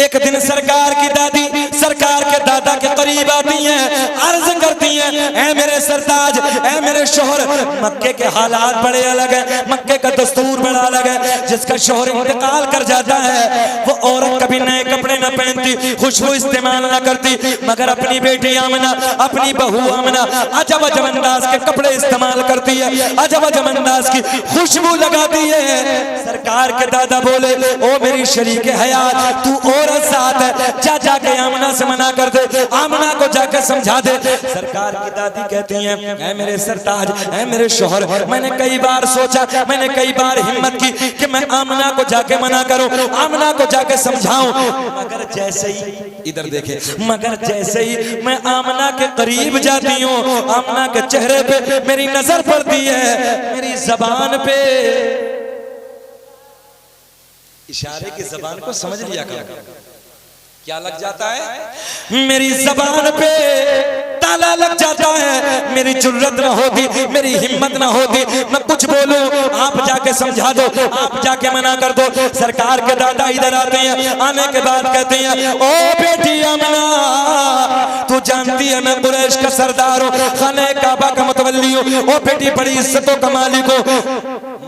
एक दिन सरकार की दादी सरकार के दादा के करीब आती हैं, अर्ज करती हैं, ऐ मेरे सरताज, ऐ मेरे शोहर, मक्के के हालात बड़े अलग है, मक्के का दस्तूर बड़ा अलग है। जिसका शोहर इंतकाल कर जाता है वो औरत कभी नए कपड़े न पहनती, खुशबू इस्तेमाल न करती, मगर अपनी बेटी आमना, अपनी बहू आमना अजब अजब अंदाज के कपड़े इस्तेमाल करती है, अजब अजब अंदाज की खुशबू लगाती है। सरकार के दादा बोले, ओ मेरी शरीके हयात, तू औरत साथ है, जा जाके आमना से मना कर दे, आमना को जाकर समझा दे। सरकार की दादी कहती हैं, ऐ मेरे सरताज, ऐ मेरे शोहर, मैंने कई बार सोचा, मैंने कई बार हिम्मत की कि मैं आमना को जाके मना करूं, आमना को जाके समझाऊं, मगर जैसे ही इधर देखे, मगर जैसे ही मैं आमना के करीब जाती हूँ, आमना के चेहरे पे मेरी नजर पड़ती है, मेरी जबान पे, इशारे की जबान को समझ लिया करो, क्या लग जाता है, मेरी जबान पे ताला लग जाता है। मेरी जुर्रत ना होती, मेरी हिम्मत ना होती, मैं कुछ बोलूं, आप जाके समझा दो, आप जाके मना कर दो। सरकार के दादा इधर आते हैं, आने के बाद कहते हैं, ओ बेटी आमना, तू जानती है मैं कुरैश का सरदार हूँ, खाने काबा का मुतवल्ली हूँ, ओ बेटी बड़ी इज्जतों का मालिक हूँ।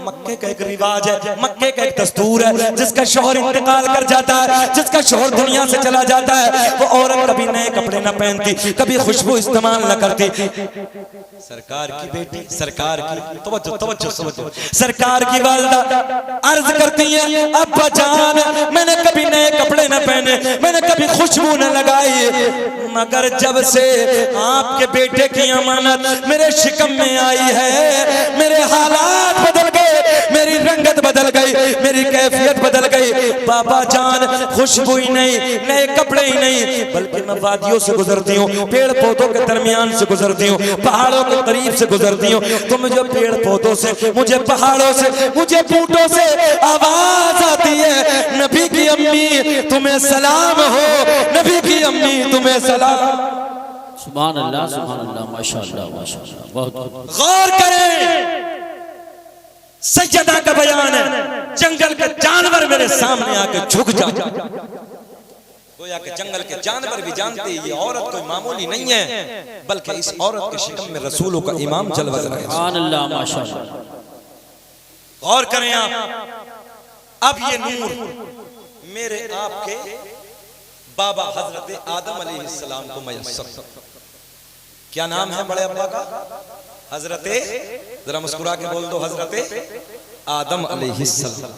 मक्के का एक रिवाज है, मक्के का एक दस्तूर है, जिसका शोहर इंतकाल कर जाता है, जिसका शोहर दुनिया से चला जाता है, वो औरत कभी नए कपड़े न पहनती, कभी खुशबू इस्तेमाल न करती। सरकार की बेटी, सरकार की तवज्जो तवज्जो तवज्जो, सरकार की वालिदा अर्ज करती है, अब्बा जान, मैंने कभी नए कपड़े न पहने, मैंने कभी खुशबू न लगाई, मगर जब से आपके बेटे की अमानत मेरे शिकम में आई है, मेरे हालात बदल गए, मेरी रंगत बदल गई, मेरी कैफियत बदल गई। बाबा जान, खुशबू ही नहीं, नए कपड़े ही नहीं, बल्कि मैं वादियों से गुजरती हूँ, पेड़ पौधों के दरमियान से गुजरती हूँ, पहाड़ों के करीब से गुजरती हूँ, तो मुझे पेड़ पौधों से, मुझे पहाड़ों से, मुझे बूटों से आवाज आती है, नबी की अम्मी तुम्हें सलाम हो, नबी की अम्मी तुम्हें सलाम। सुभान अल्लाह, सुभान अल्लाह, माशाअल्लाह, माशाअल्लाह, बहुत गौर करें, सज्जदा का बयान है, जंगल के जानवर मेरे सामने आके झुक जाओ। गोया के जंगल के जानवर भी जानते हैं ये औरत कोई मामूली नहीं है, बल्कि इस औरत के शिकम में रसूलों का इमाम जलवा रहा है। सुभान अल्लाह, माशाअल्लाह। गौर करें आप, अब ये नूर मेरे आपके बाबा हजरत आदम अलैहिस्सलाम को मयस्सर, क्या नाम है बड़े अब्बा का? हजरते, जरा मुस्कुरा के बोल दो, हजरते आदम अलैहिस्सलाम।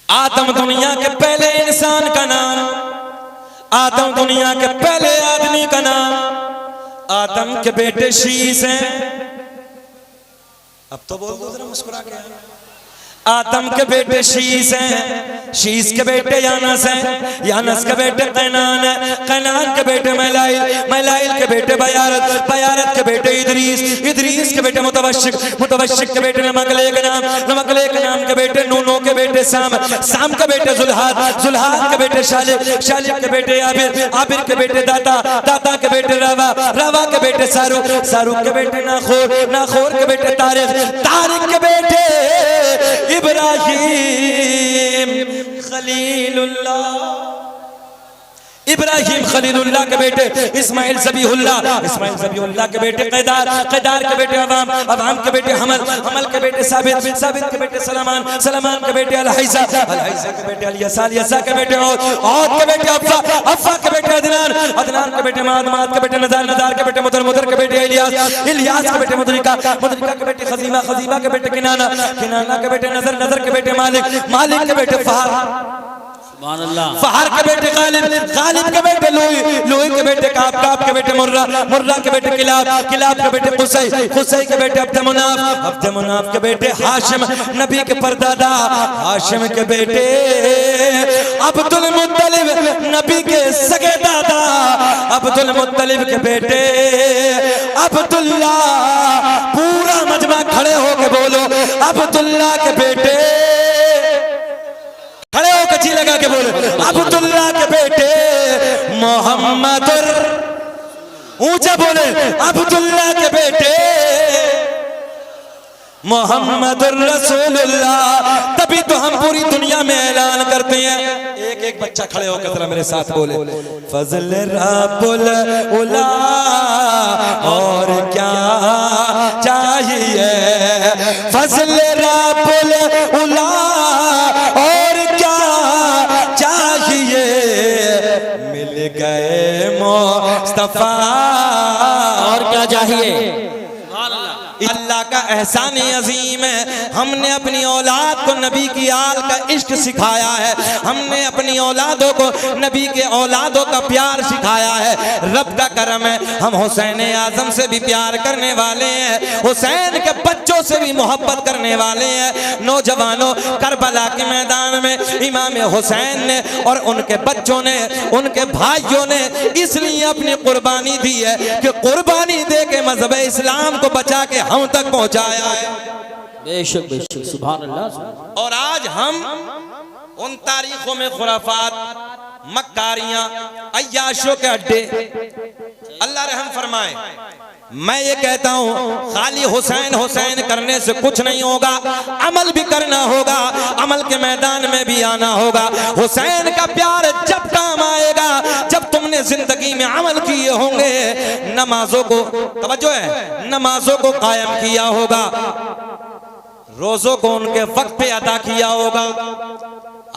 आदम दुनिया के पहले इंसान का नाम, आदम दुनिया के पहले आदमी का नाम, आदम के बेटे शीस हैं। अब तो बोल दो जरा मुस्कुरा के, आदम के बेटे शीस हैं, शीस के बेटे यानस हैं, यानस के बेटे कैनान है, कैनान के बेटे मैलाइल, मैलाइल के बेटे बयारत, बयारत के बेटे इदरीस, इदरीस के बेटे मुतवश्शिक, मुतवश्शिक के बेटे नमकले के नाम, नमकले के नाम के बेटे नूनो के बेटे साम, साम के बेटे जुल्हाद, जुल्हाद के बेटे शालिक, शालिक के बेटे आबिर, आबिर के बेटे दाता, दाता के बेटे रवा, रवा के बेटे सारुक, सारुक के बेटे नाखोर, नाखोर के बेटे तारिक, तारिक के बेटे इब्राहिम खलीलुल्लाह, इब्राहिम खलीलुल्लाह के बेटे इस्माइल ज़बीहुल्लाह, इस्माइल ज़बीहुल्लाह के बेटे कैदार, कैदार के बेटे अवाम, अवाम के बेटे हमल, हमल के बेटे साबित, साबित के बेटे सलमान, सलमान के बेटे अलहैसा, अलहैसा के बेटे अलियसा, अलियसा के बेटे औद के बेटे अफ़ा, अफ़ा के बेटे अदनान, अदनान के बेटे माद, माद के बेटे नज़ार, नज़ार के बेटे मुदर, मुदर के बेटे इलियास, इलियास के बेटे मुदरिका, मुदरिका के बेटे खज़ीमा, खज़ीमा के बेटे किनाना, किनाना के बेटे नज़र, नज़र के बेटे मालिक, मालिक के बेटे फहार, फहार के बेटे गालिब, गालिब के बेटे लुई, लुई के बेटे काब, काब के बेटे मुर्रा, मुर्रा के बेटे किलाब, किलाब के बेटे कुसै, कुसै के बेटे अब्द मुनाफ, अब्द मुनाफ के बेटे हाशिम, नबी के परदादा हाशिम के बेटे अब्दुल मुत्तलिब, नबी के सगे दादा अब्दुल मुत्तलिब के बेटे अब्दुल्ला। पूरा मजमा खड़े होके बोलो, अब्दुल्ला के बेटे, खड़े हो कच्ची लगा के बोले, अब्दुल्ला के बेटे मोहम्मद, ऊंचा बोले, अब्दुल्ला के बेटे मोहम्मदुर रसूलुल्लाह। तभी तो हम पूरी दुनिया में ऐलान करते हैं। एक एक बच्चा खड़े होकर जरा मेरे साथ बोले, फजल रब्बुल उला और क्या चाहिए, फजल रब्बुल उला और क्या चाहिए, मिल गए मुस्तफा और क्या चाहिए। अल्लाह का एहसान अजीम है। हमने अपनी औलाद को नबी की आल का इश्क सिखाया है। हमने अपनी औलादों को नबी के औलादों का प्यार सिखाया है। रब का करम है, हम हुसैन आजम से भी प्यार करने वाले हैं, हुसैन के बच्चों से भी मोहब्बत करने वाले हैं। नौजवानों, करबला के मैदान में इमाम हुसैन ने और उनके बच्चों ने, उनके भाइयों ने इसलिए अपनी कुर्बानी दी है कि कुर्बानी दे के मजहब इस्लाम को बचा के हम तक पहुंचाया है। बेशक बेशक, सुभान अल्लाह। और आज हम उन तारीखों में खुराफात, मक्कारियां, अय्याशों के अड्डे, अल्लाह रहम फरमाए। मैं ये कहता हूँ खाली हुसैन हुसैन करने से कुछ नहीं होगा, अमल भी करना होगा, अमल के मैदान में भी आना होगा। हुसैन का प्यार जब काम आएगा जब तुमने जिंदगी में अमल किए होंगे, नमाजों को, तवज्जो है, नमाजों को कायम किया होगा, रोजों को उनके वक्त पे अदा किया होगा।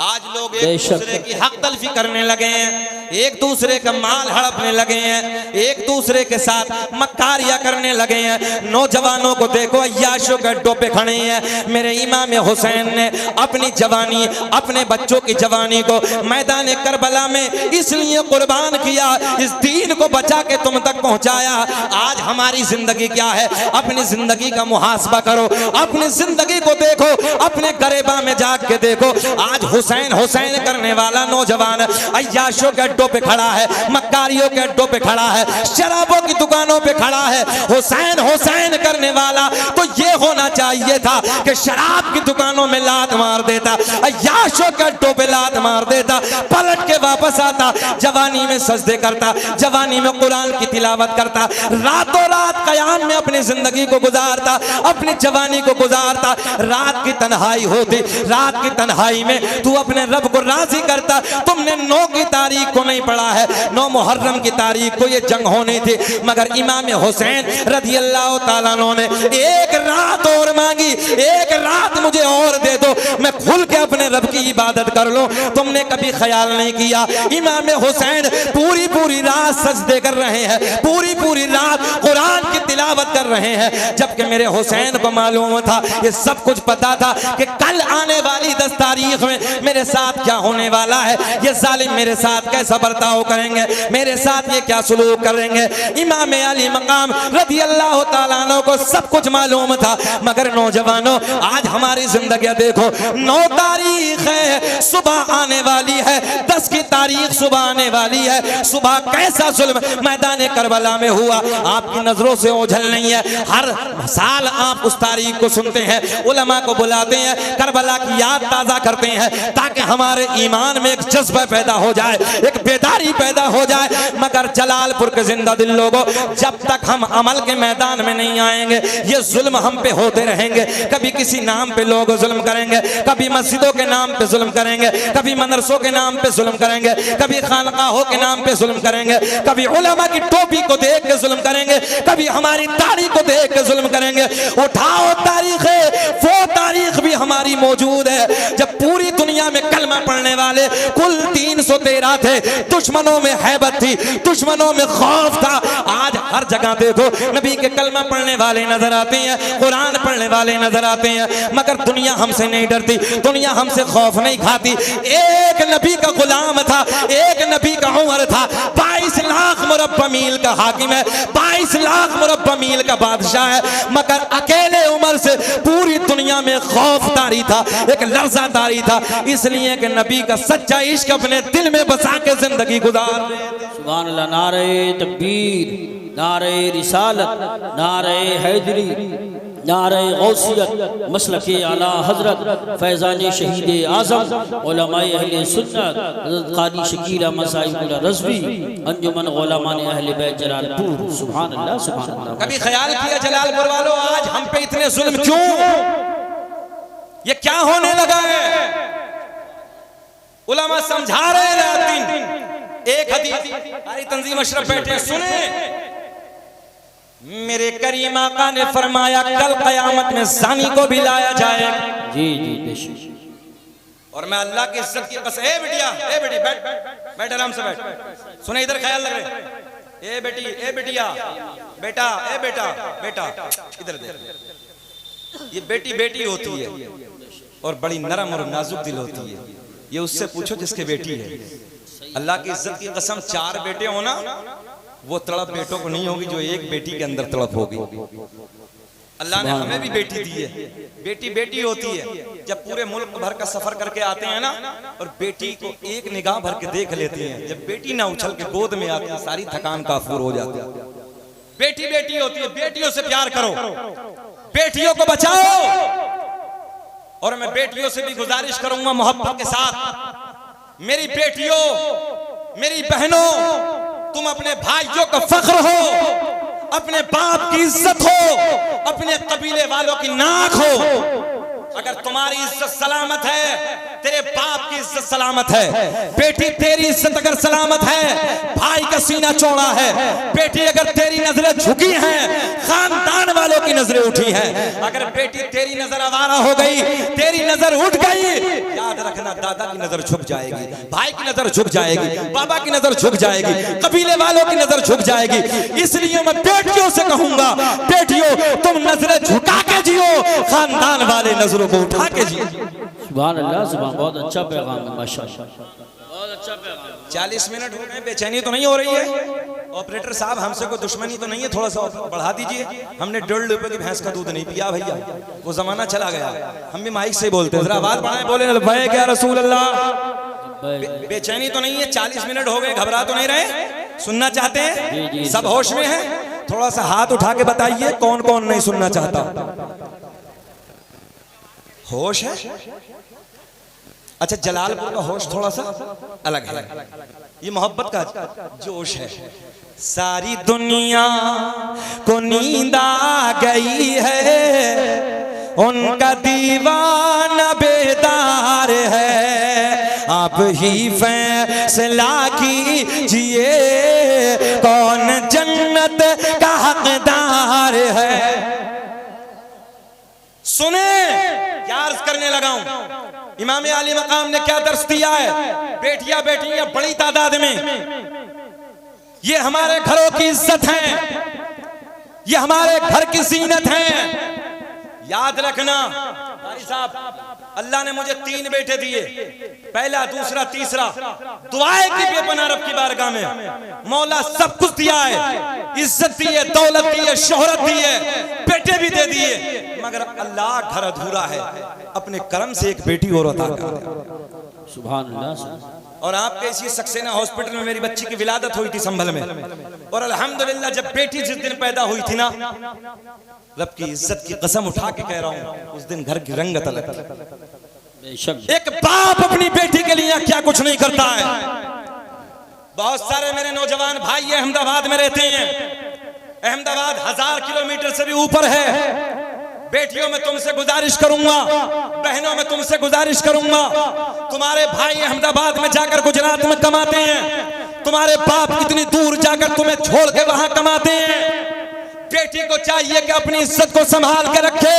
आज लोग एक दूसरे की हक तलफी करने लगे हैं, एक दूसरे का माल हड़पने लगे हैं, एक दूसरे के साथ मक्कारियां करने लगे हैं। नौजवानों को देखो, अय्याशों के अड्डों पे खड़े हैं। मेरे इमाम हुसैन ने अपनी जवानी, अपने बच्चों की जवानी को मैदान करबला में इसलिए कुर्बान किया, इस दीन को बचा के तुम तक पहुंचाया। आज हमारी जिंदगी क्या है? अपनी जिंदगी का मुहासबा करो, अपनी जिंदगी को देखो, अपने गरेबा में जाग के देखो। आज हुसैन हुसैन करने वाला नौजवान अय्याशों के अड्डों पे खड़ा है, मक्कारियों के अड्डों पे खड़ा है, शराबों की दुकानों पे खड़ा है। हुसैन हुसैन करने वाला तो ये होना चाहिए था कि शराब की दुकानों में लात मार देता, अय्याशों के अड्डों पे लात मार देता, पलट के वापस आता, जवानी में सजदे करता, जवानी में कुरान की तिलावत करता, रातों रात कयाम में अपनी जिंदगी को गुजारता, अपनी जवानी को गुजारता। रात की तन्हाई होती, रात की तन्हाई में तू अपने रब को राजी करता। तुमने 9 की तारीख को नहीं पढ़ा है, 9 मुहर्रम की तारीख को ये जंग होनी थी, मगर इमाम हुसैन रज़ी अल्लाह ताला अन्हु ने एक रात और मांगी, एक रात मुझे और दे दो, मैं खुल के अपने रब की इबादत कर लूं। तुमने कभी ख्याल नहीं किया इमाम हुसैन पूरी पूरी रात सजदे कर रहे हैं, पूरी पूरी रात कुरान की तिलावत कर रहे हैं, जबकि मेरे हुसैन को मालूम था, ये सब कुछ पता था कि कल आने वाली 10 तारीख में मेरे साथ क्या होने वाला है, ये जालिम मेरे साथ कैसा बर्ताव करेंगे, मेरे साथ ये क्या सलूक करेंगे। इमाम अली मकाम रज़ी अल्लाह ताला अन्हु को सब कुछ मालूम था, मगर नौजवानों आज हमारी जिंदगी देखो, 9 तारीख है, सुबह आने वाली है, 10 की तारीख सुबह आने वाली है। सुबह कैसा जुल्म मैदान करबला में हुआ आपकी नजरों से ओझल नहीं है। हर साल आप उस तारीख को सुनते हैं, उलमा को बुलाते हैं, करबला की याद ताजा करते हैं, ताकि हमारे ईमान में एक जज्बा पैदा हो जाए, एक बेदारी पैदा हो जाए। मगर जलालपुर के जिंदा दिल लोगों, जब तक हम अमल के मैदान में नहीं आएंगे ये जुल्म हम पे होते रहेंगे। कभी किसी नाम पे लोग जुल्म करेंगे, कभी मस्जिदों के नाम पे जुल्म करेंगे, कभी मदरसों के नाम पे जुल्म करेंगे, कभी खानकाहों के नाम पे जुल्म करेंगे, कभी उलमा की टोपी को देख के जुल्म करेंगे, कभी हमारी दाढ़ी को देख के जुल्म करेंगे। उठाओ तारीखें, वो तारीख भी हमारी मौजूद है जब पूरी दुनिया में कलमा पढ़ने वाले कुल 313 थे, दुश्मनों में हैबत थी, दुश्मनों में खौफ था। आज हर जगह देखो नबी के कलमा पढ़ने वाले नजर आते हैं, कुरान पढ़ने वाले नजर आते हैं, मगर दुनिया हमसे नहीं डरती, दुनिया हमसे खौफ नहीं खाती। एक नबी का गुलाम था, एक नबी का उमर था, 22 लाख मुरब्बा मील का हाकिम है, 22 लाख मुरब्बा मील का बादशाह है, मगर अकेले उमर से पूरी दुनिया में खौफ तारी था, एक लर्जा तारी था, इसलिए कि नबी का सच्चा इश्क अपने दिल में बसा के जिंदगी गुजार रहे थे। सुभान अल्लाह। नारे तकबीर, नारे रिसालत, नारे हैदरी, नारे गौसियत मसलके आला हजरत फैज़ान शहीद आज़म उलमाए अहले सुन्नत हज़रत क़ादी शकील अहमद साहिब रज़वी अंजुमन उलमाए अहले बैत जलालपुर। सुभान अल्लाह सुभान अल्लाह। कभी ख्याल किया जलालपुर वालों आज हम पे इतने जुल्म क्यों? ये क्या होने लगा है? उलमा समझा रहे हैं दिन एक हदीस कारी तंजीम अशरफ बैठे सुने। मेरे करीम आका ने फरमाया कल कयामत में ज़ानी को भी लाया जाएगा। जी जी बेशक। और मैं अल्लाह की इज्जत की कसम, ए बिटिया ए बेटी बैठ बैठ आराम से बैठ, सुने इधर ख्याल लग रहे, ए बेटी ए बिटिया बेटा ए बेटा बेटा इधर देख, ये बेटी बेटी होती है और बड़ी नरम और नाजुक दिल होती है। ये उससे पूछो जिसके बेटी है। अल्लाह की इज्जत की कसम 4 बेटे हो ना, वो तड़प बेटों को नहीं होगी जो एक बेटी के अंदर तड़प होगी। अल्लाह ने हमें भी बेटी दी है, बेटी बेटी होती है। जब पूरे मुल्क भर का सफर करके आते हैं ना और बेटी को एक निगाह भर के देख लेते हैं, जब बेटी ना उछल के गोद में आती है सारी थकान काफूर हो जाती है। बेटी बेटी होती है, बेटियों से प्यार करो, बेटियों को बचाओ। और मैं बेटियों से भी गुजारिश करूंगा मोहब्बत के साथ, मेरी बेटियों मेरी बहनों, तुम अपने भाइयों का फख्र हो, अपने बाप की इज्जत हो, अपने कबीले वालों की नाक हो। अगर तुम्हारी इज्जत सलामत है, तेरे बाप की इज्जत सलामत है। बेटी तेरी इज्जत अगर सलामत है, भाई का सीना चौड़ा है। बेटी अगर तेरी नजरें झुकी हैं, खानदान वालों की नजरें उठी हैं। अगर बेटी तेरी नजर आवारा हो गई, तेरी नजर उठ गई, याद रखना दादा की नजर झुक जाएगी, भाई की नजर झुक जाएगी, बाबा की नजर झुक जाएगी, कबीले वालों की नजर झुक जाएगी। इसलिए मैं बेटियों से कहूंगा, बेटियों तुम नजरें झुका के जियो, खानदान वाले नजरों को उठा के जियो। सुभान अल्लाह सुभान। बहुत अच्छा पैगाम है माशाअल्लाह, बहुत अच्छा पैगाम। 40 मिनट हो गए, बेचैनी तो नहीं हो रही है? ऑपरेटर साहब हमसे कोई दुश्मनी तो नहीं है? थोड़ा सा बढ़ा दीजिए। हमने 1.5 रुपए की भैंस का दूध नहीं पिया भैया, वो जमाना चला गया। हम भी माइक से ही बोलते हैं, जरा आवाज बढ़ाएं, बोले लब्बैक या रसूल अल्लाह। बेचैनी तो नहीं है? 40 मिनट हो गए, घबरा तो नहीं रहे? सुनना चाहते हैं? सब होश में है? थोड़ा सा हाथ उठा के बताइए कौन कौन नहीं सुनना चाहता। होश है? अच्छा, जलालपुर का होश थोड़ा सा अलग है, ये मोहब्बत का जोश है। सारी दुनिया को नींद आ गई है, उनका दीवाना बेदार है। आप ही फैसला कीजिए कौन जन्नत का हकदार है। सुने क्या अर्ज करने लगा हूं, इमाम आली मकाम ने क्या दर्श दिया है। बेटियां बेटियां बड़ी तादाद में, ये हमारे घरों की इज्जत है, ये हमारे घर की जीनत है। याद रखना भाई साहब, अल्लाह ने मुझे 3 बेटे दिए, पहला दूसरा तीसरा। दुआएं की बेपनाह रब की बारगाह में, मौला सब कुछ दिया है, इज्जत दी है, दौलत दी है, शोहरत दी है, बेटे भी दे दिए, मगर अल्लाह घर अधूरा है, अपने कर्म से एक बेटी और अता कर। सुभान अल्लाह। और आपके इसी सक्सेना हॉस्पिटल में मेरी बच्ची की विलादत हुई थी संभल में, और अल्हम्दुलिल्लाह जब बेटी जिस दिन पैदा हुई थी ना, रब की इज्जत की कसम उठा के कह रहा हूं, उस दिन घर की रंगत अलग थी। एक बाप अपनी बेटी के लिए क्या कुछ नहीं करता है। बहुत सारे मेरे नौजवान भाई अहमदाबाद में रहते हैं, अहमदाबाद 1000 किलोमीटर से भी ऊपर है। बेटियों में तुमसे गुजारिश करूंगा, बहनों में तुमसे गुजारिश करूंगा, तुम्हारे भाई अहमदाबाद में जाकर गुजरात में कमाते हैं, तुम्हारे बाप इतनी दूर जाकर तुम्हें छोड़ के वहां कमाते हैं। बेटी को चाहिए कि अपनी इज्जत को संभाल के रखे,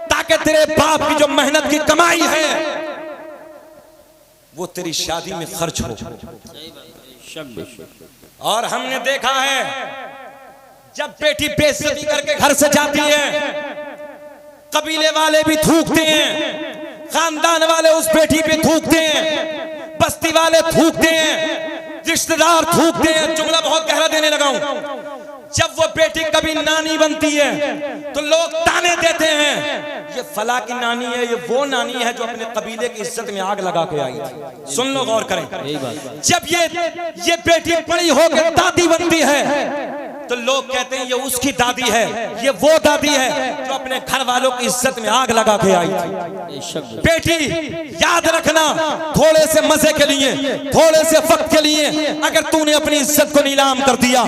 ताकि तेरे बाप की जो मेहनत की कमाई है वो तेरी शादी में खर्च हो। और हमने देखा है जब बेटी बेइज्जती करके घर से जाती है, कबीले वाले भी थूकते हैं, खानदान वाले उस बेटी पे थूकते हैं, बस्ती वाले थूकते हैं, रिश्तेदार थूकते हैं। जुमला बहुत गहरा देने लगा हूं। जब वो बेटी कभी नानी बनती है तो लोग ताने देते हैं, ये फला की नानी है, ये वो नानी है जो अपने कबीले की इज्जत में आग लगा के आई थी। सुन लो, गौर करें। जब ये बेटी बड़ी होकर दादी बनती है तो लोग कहते हैं ये उसकी दादी है, ये वो दादी है जो अपने घर वालों की इज्जत में आग लगा के आई थी। बेटी याद रखना, थोड़े से मजे के लिए, थोड़े से वक्त के लिए अगर तूने अपनी इज्जत को नीलाम कर दिया,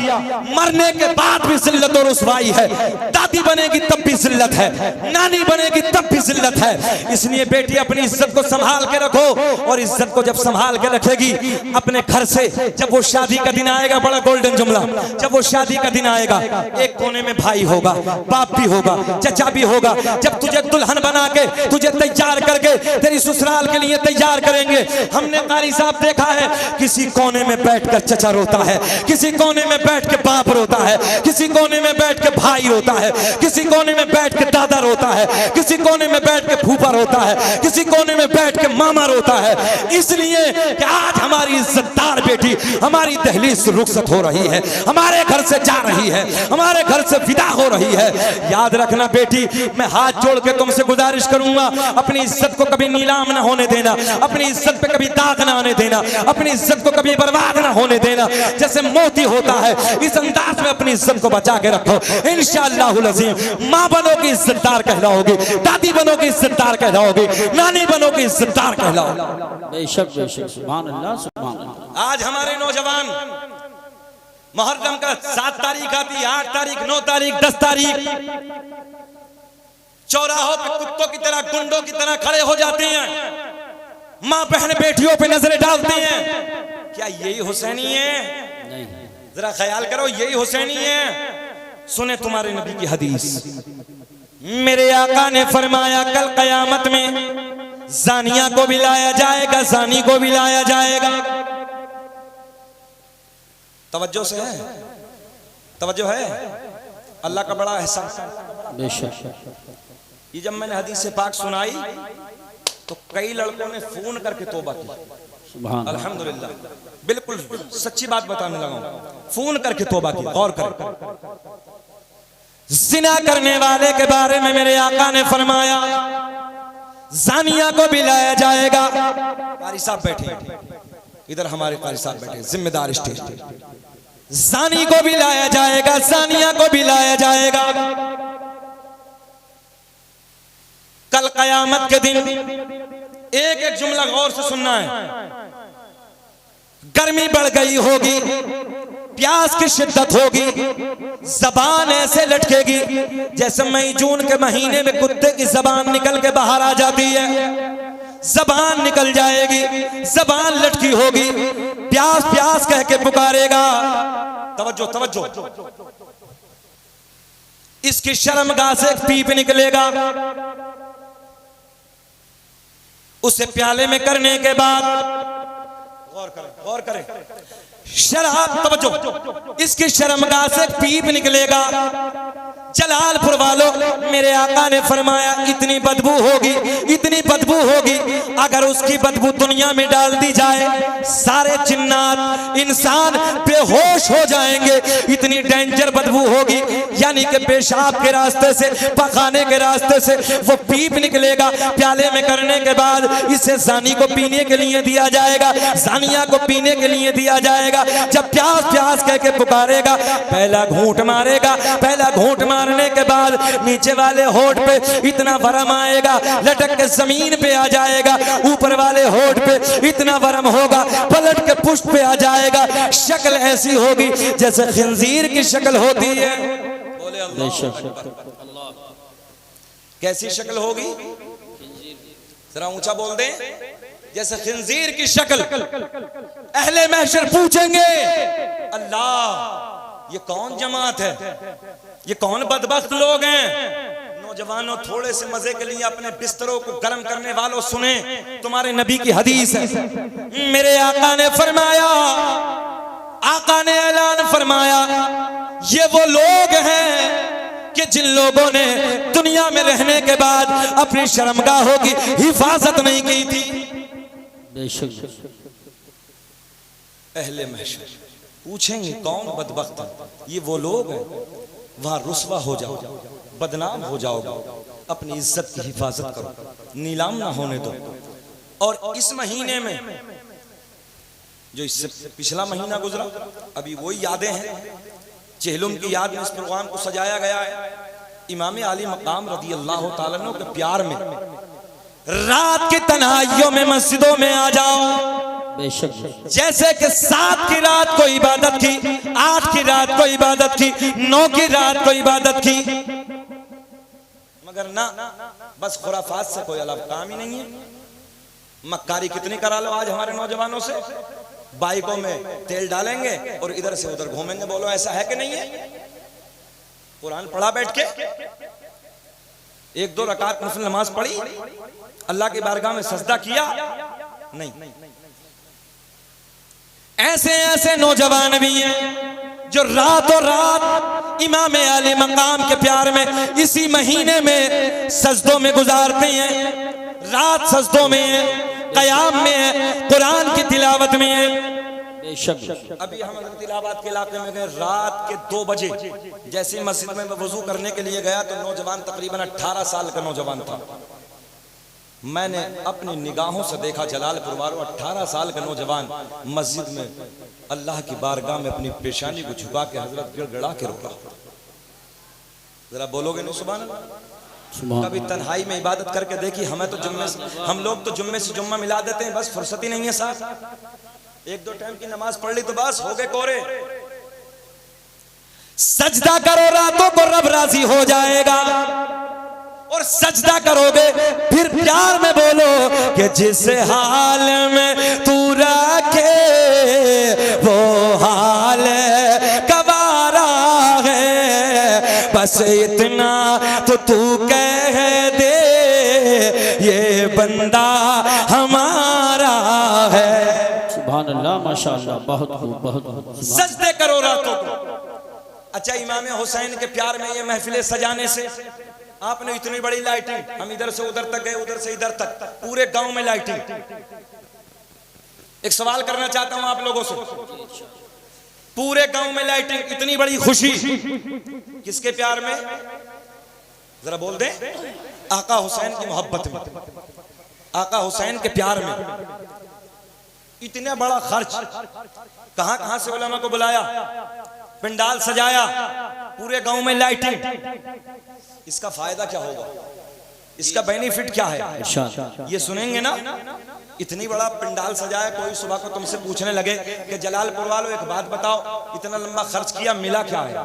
मरने के बाद भी जिल्लत और रुसवाई है। दादी बनेगी तब भी जिल्लत है, नानी बनेगी तब भी जिल्लत है। इसलिए बेटी अपनी इज्जत को संभाल के रखो, और इज्जत को जब संभाल के रखेगी अपने घर से, जब वो शादी का दिन आएगा, बड़ा गोल्डन जुमला, जब वो शादी का दिन आएगा, एक कोने में भाई होगा, बाप भी होगा, चचा भी होगा। जब तुझे दुल्हन बना के, तुझे तैयार करके तेरी ससुराल के लिए तैयार करेंगे, हमने कारी साहब देखा है, किसी कोने में बैठकर चचा रोता है, किसी कोने में बैठ के बाप रोता है, किसी कोने में बैठ के भाई रोता है, किसी कोने में बैठ के दादा रोता है, किसी कोने में बैठ के फूफा रोता है, किसी कोने में बैठ के मामा रोता है। इसलिए कि आज हमारी इज्जतदार बेटी हमारी दहलीज से रुखसत हो रही है, हमारे घर से जा रही है, हमारे घर से विदा हो रही है। याद रखना बेटी, मैं हाथ जोड़ के तुमसे गुजारिश करूंगा, अपनी इज्जत को कभी नीलाम ना होने देना, अपनी इज्जत पे कभी दाग ना आने देना, अपनी इज्जत को कभी बर्बाद ना होने देना। जैसे मोती होता है, इस अंदाज में अपनी इज्जत को बचा के रखो। इंशाअल्लाहुल अज़ीम माँ बनोगी इज्जतदार कहलाओगी, दादी बनोगी इज्जतदार कहलाओगी, नानी बनोगी इज्जतदार कहलाओगी। बेशक बेशक, सुभान अल्लाह सुभान अल्लाह। आज हमारे नौजवान मुहर्रम का 7 तारीख आती, 8 तारीख, 9 तारीख, 10 तारीख चौराहों पे कुत्तों की तरह, गुंडों की तरह खड़े हो जाते हैं, माँ बहन बेटियों पे नजरें डालते हैं। क्या यही हुसैनी है? नहीं, जरा ख्याल करो, यही हुसैनी है? सुने तुम्हारे नबी की हदीस, मेरे आका ने फरमाया कल कयामत में जानिया को भी लाया जाएगा, जानी को भी लाया जाएगा। तवज्जो से है, तवज्जो है, अल्लाह का बड़ा एहसान। बेशक। ये जब मैंने हदीस से पाक सुनाई तो कई लड़कों ने फोन करके तौबा की। सुभान अल्लाह। अल्हम्दुलिल्लाह, बिल्कुल सच्ची बात बताने लगा हूं, फोन करके तौबा की। गौर कर, जिना करने वाले के बारे में मेरे आका ने फरमाया जानिया को भी लाया जाएगा। कारी साहब बैठे इधर, हमारे कारी साहब बैठे, जिम्मेदार स्टेज। जानी को भी लाया जाएगा, जानिया को भी लाया जाएगा। कल कयामत के दिन एक एक जुमला गौर से सुनना है। गर्मी बढ़ गई होगी, प्यास की शिद्दत होगी, जबान ऐसे लटकेगी जैसे मई जून के महीने में कुत्ते की जबान निकल के बाहर आ जाती है। जबान निकल जाएगी, जबान लटकी होगी, प्यास प्यास कह के पुकारेगा। तवज्जो तवज्जो, इसकी शर्मगाह से एक पीप निकलेगा, उसे प्याले में करने के बाद, गौर करें, शराब, तवज्जो, इसकी शर्मगाह से पीप निकलेगा। जलालपुर वालों, मेरे आका ने फरमाया इतनी बदबू होगी, इतनी बदबू होगी, अगर उसकी बदबू दुनिया में डाल दी जाए सारे जिन्नात इंसान बेहोश हो जाएंगे। इतनी डेंजर बदबू होगी, यानी कि पेशाब के रास्ते से, पखाने के रास्ते से वो पीप निकलेगा। प्याले में करने के बाद इसे जानी को पीने के लिए दिया जाएगा, जानिया को पीने के लिए दिया जाएगा। जब प्यास प्यास कह के पुकारेगा, पहला घूंट मारेगा, पहला घूंट मारने के बाद नीचे वाले होठ पे इतना वरम आएगा, लटक के जमीन पे आ जाएगा। ऊपर वाले होठ पे इतना वरम होगा, पलट के पुष्ट पे आ जाएगा। शक्ल ऐसी होगी जैसे खिंजीर की शक्ल होती है। बोले अल्लाह। कैसी शक्ल होगी? जरा ऊंचा बोल दें, जैसे खिंजीर की शक्ल। अहले महशर पूछेंगे, अल्लाह ये कौन जमात है, ये कौन बदबख्त लोग हैं? नौजवानों, थोड़े से मजे के लिए अपने बिस्तरों को गर्म करने वालों सुने, तुम्हारे नबी की हदीस है। मेरे आका ने फरमाया, आका ने ऐलान फरमाया, ये वो लोग हैं कि जिन लोगों ने दुनिया में रहने के बाद अपनी शर्मगाहों की हिफाजत नहीं की थी। बेशक। अहले महशर पूछेंगे कौन बदबख्त है? ये वो लोग हैं, वहां रुसवा हो जाओ, बदनाम हो जाओगे, अपनी इज्जत की हिफाजत करो, नीलाम ना होने दो। और इस महीने में जो इससे पिछला महीना गुजरा, अभी वही यादें हैं चेहलुम की याद में इस प्रोग्राम को सजाया गया है। इमाम आली मकाम रदी अल्लाह तआला अन्हु के प्यार में रात की तन्हाइयों में मस्जिदों में आ जाओ, बेशक जैसे कि 7 की रात को इबादत की, 8 की रात को इबादत की, 9 की रात को इबादत की, मगर ना बस खुराफात से कोई अलग काम ही नहीं है। मक्कारी कितनी करा लो आज हमारे नौजवानों से, बाइकों में तेल डालेंगे और इधर से उधर घूमेंगे। बोलो ऐसा है कि नहीं है? कुरान पढ़ा बैठ के, 1-2 रकात नफल नमाज पढ़ी, अल्लाह की बारगाह में सजदा किया नहीं। ऐसे ऐसे नौजवान भी हैं जो रातों रात इमाम आली मकाम के प्यार में इसी महीने में सजदों में गुजारते हैं, रात सजदों में है, कयाम में है, कुरान की तिलावत में है। बेशक अभी हम अगर तिलावत के इलाके में गए, रात के 2 बजे जैसे मस्जिद में वजू करने के लिए गया तो नौजवान तकरीबन 18 साल का नौजवान था। मैंने अपनी निगाहों से देखा जलालपुर वालों, 18 साल का नौजवान मस्जिद में अल्लाह की बारगाह में अपनी पेशानी को झुका के हजरत गिड़गिड़ा के रोका। जरा बोलोगे नहीं सुभान अल्लाह? कभी तन्हाई में इबादत करके देखी? हमें तो जुम्मे से, हम लोग तो जुम्मे से जुम्मा मिला देते हैं, बस फुर्सत ही नहीं है साहब। 1-2 टाइम की नमाज पढ़ ली तो बस हो गए कोरे। सजदा करो रातों को रब राजी हो जाएगा, और सजदा करोगे फिर प्यार में बोलो कि जिस हाल में तू रखे वो हाल गवारा है, बस इतना तो तू कह दे ये बंदा हमारा है। सुभान अल्लाह, माशाअल्लाह, बहुत खूब, बहुत खूब। सजदे करो रातों को। अच्छा, इमाम हुसैन के प्यार में ये महफिलें सजाने से आपने इतनी बड़ी लाइटिंग, हम इधर से उधर तक गए, उधर से इधर तक, पूरे गांव में लाइटिंग। एक सवाल करना चाहता हूं आप लोगों से, पूरे गांव में लाइटिंग, इतनी बड़ी खुशी किसके प्यार में? जरा बोल दें। आका हुसैन की मोहब्बत में, आका हुसैन के प्यार में इतना बड़ा खर्च, कहां कहां से उलमा को बुलाया, पंडाल सजाया, पूरे गांव में लाइटिंग। इसका फायदा क्या होगा? इसका बेनिफिट क्या है? ये सुनेंगे ना। इतनी बड़ा पंडाल सजाया, कोई सुबह को तुमसे पूछने लगे कि जलालपुर वालों एक बात बताओ, इतना लंबा खर्च किया, मिला क्या है,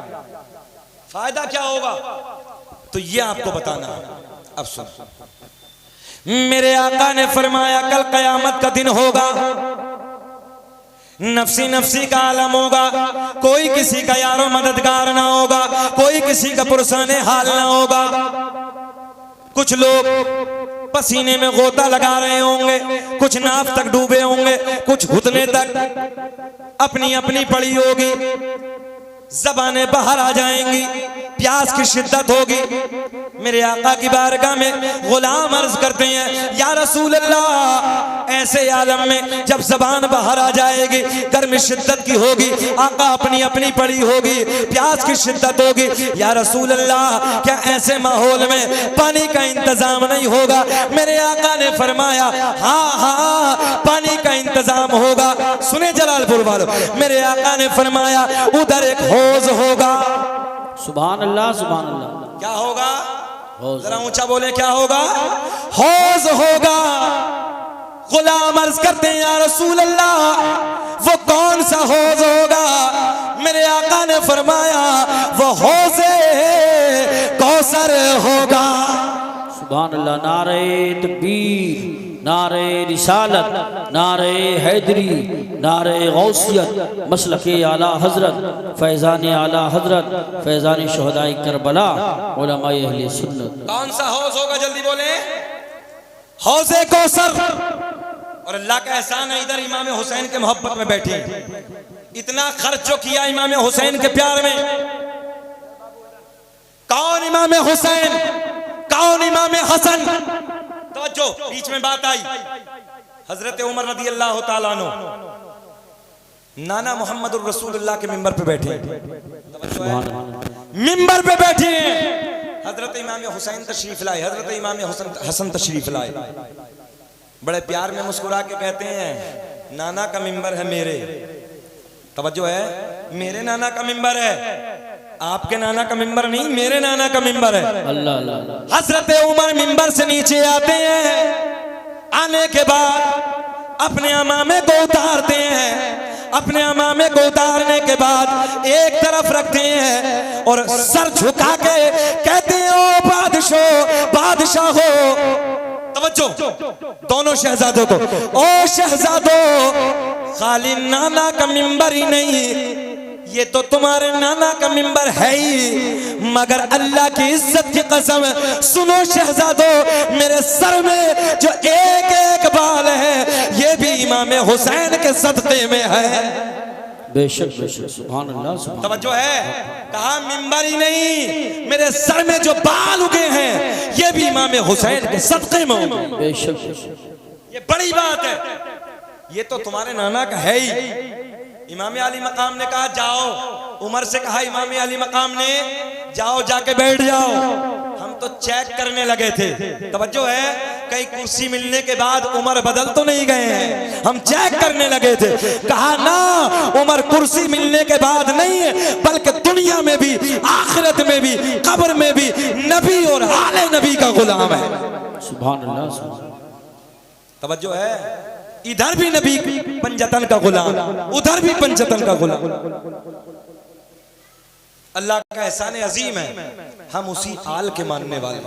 फायदा क्या होगा? तो ये आपको बताना है। अब सुन, मेरे आका ने फरमाया कल कयामत का दिन होगा, नफसी नफसी का आलम होगा, कोई किसी का यारो मददगार ना होगा, कोई किसी का पुरसाने हाल ना होगा। कुछ लोग पसीने में गोता लगा रहे होंगे, कुछ नाव तक डूबे होंगे, कुछ घुटने तक, अपनी अपनी पड़ी होगी, ज़बानें बाहर आ जाएंगी, प्यास की शिद्दत होगी। मेरे आका की बारगाह में गुलाम अर्ज करते हैं, या रसूल अल्लाह, ऐसे आलम में जब ज़बान बाहर आ जाएगी, गर्मी शिद्दत की होगी, आका अपनी अपनी पड़ी होगी, प्यास की शिद्दत होगी, या रसूल अल्लाह, क्या ऐसे माहौल में पानी का इंतजाम नहीं होगा? मेरे आका ने फरमाया हाँ हाँ, पानी का इंतजाम होगा। सुने जलालपुर वालों, मेरे आका ने फरमाया उधर एक हौज होगा। सुभान अल्लाह, सुभान अल्लाह। क्या होगा? जरा ऊंचा बोले, क्या होगा? हौज होगा। गुलाम अर्ज करते हैं या रसूल अल्लाह, वो कौन सा हौज होगा? मेरे आका ने फरमाया वो हौज़े कौसर होगा। सुभान अल्लाह। नारे तकबीर, नारे रिसालत, नारे हैदरी, नारे गौसियत, मसलके आला हजरत, फैज़ान आला हजरत, फैज़ान शुहदाए करबला, उलमाए अहले सुन्नत। कौन सा हौज होगा? जल्दी बोले। हौज़े कौसर। और अल्लाह का एहसान है, इधर इमाम हुसैन के मोहब्बत में बैठे हैं, इतना खर्च जो किया इमाम हुसैन के प्यार में। कौन इमाम हुसैन, कौन इमाम हसन? तो बीच में बात आई, हजरत उमर रदी अल्लाह ताला अन्हु नाना मोहम्मद रसूलुल्लाह के मिंबर पे बैठे, मिंबर पे बैठे हैं, हजरत इमाम हुसैन तशरीफ लाए, हजरत इमाम हसन तशरीफ लाए, बड़े प्यार में मुस्कुरा के कहते हैं नाना का मिंबर है मेरे, तवज्जो है, मेरे नाना का मिंबर है, आपके नाना का मिंबर नहीं, मेरे नाना का मिंबर है। अल्लाह अल्लाह। हजरत उमर मिंबर से नीचे आते हैं, आने के बाद अपने अमामे को उतारते हैं, अपने अमामे को उतारने के बाद एक तरफ रखते हैं और सर झुका के कहते हैं ओ बादशाह, बादशाह हो। तवज्जो दोनों शहजादों को, ओ शहजादों, खाली नाना का मिंबर ही नहीं, ये तो तुम्हारे नाना का मिंबर है ही, मगर अल्लाह की इज्जत की कसम सुनो शहजादों, मेरे सर में जो एक एक बाल है ये भी इमाम हुसैन के सदक़े में है। बेशक बेशक, सुभान अल्लाह सुभान। तवज्जो है, कहा मिंबर ही नहीं, मेरे सर में जो बाल उगे हैं ये भी इमाम हुसैन के सदक़े में होंगे। बेशक बेशक, ये बड़ी बात है, ये तो तुम्हारे नाना का है ही। इमाम अली मकाम ने कहा जाओ, उमर से कहा इमाम अली मकाम ने जाओ जाके बैठ जाओ। हम तो चेक करने लगे थे, तवज्जो है, कई कुर्सी मिलने के बाद उमर बदल तो नहीं गए हैं, हम चेक करने लगे थे। कहा ना, उमर कुर्सी मिलने के बाद नहीं है, बल्कि दुनिया में भी, आखिरत में भी, कब्र में भी नबी और आले नबी का गुलाम है। सुभान अल्लाह सुभान। तवज्जो है, इधर भी नबी पंजतन का गुलाम, उधर भी पंजतन का गुलाम। अल्लाह का एहसान अजीम है, हम उसी आल के मानने वाले,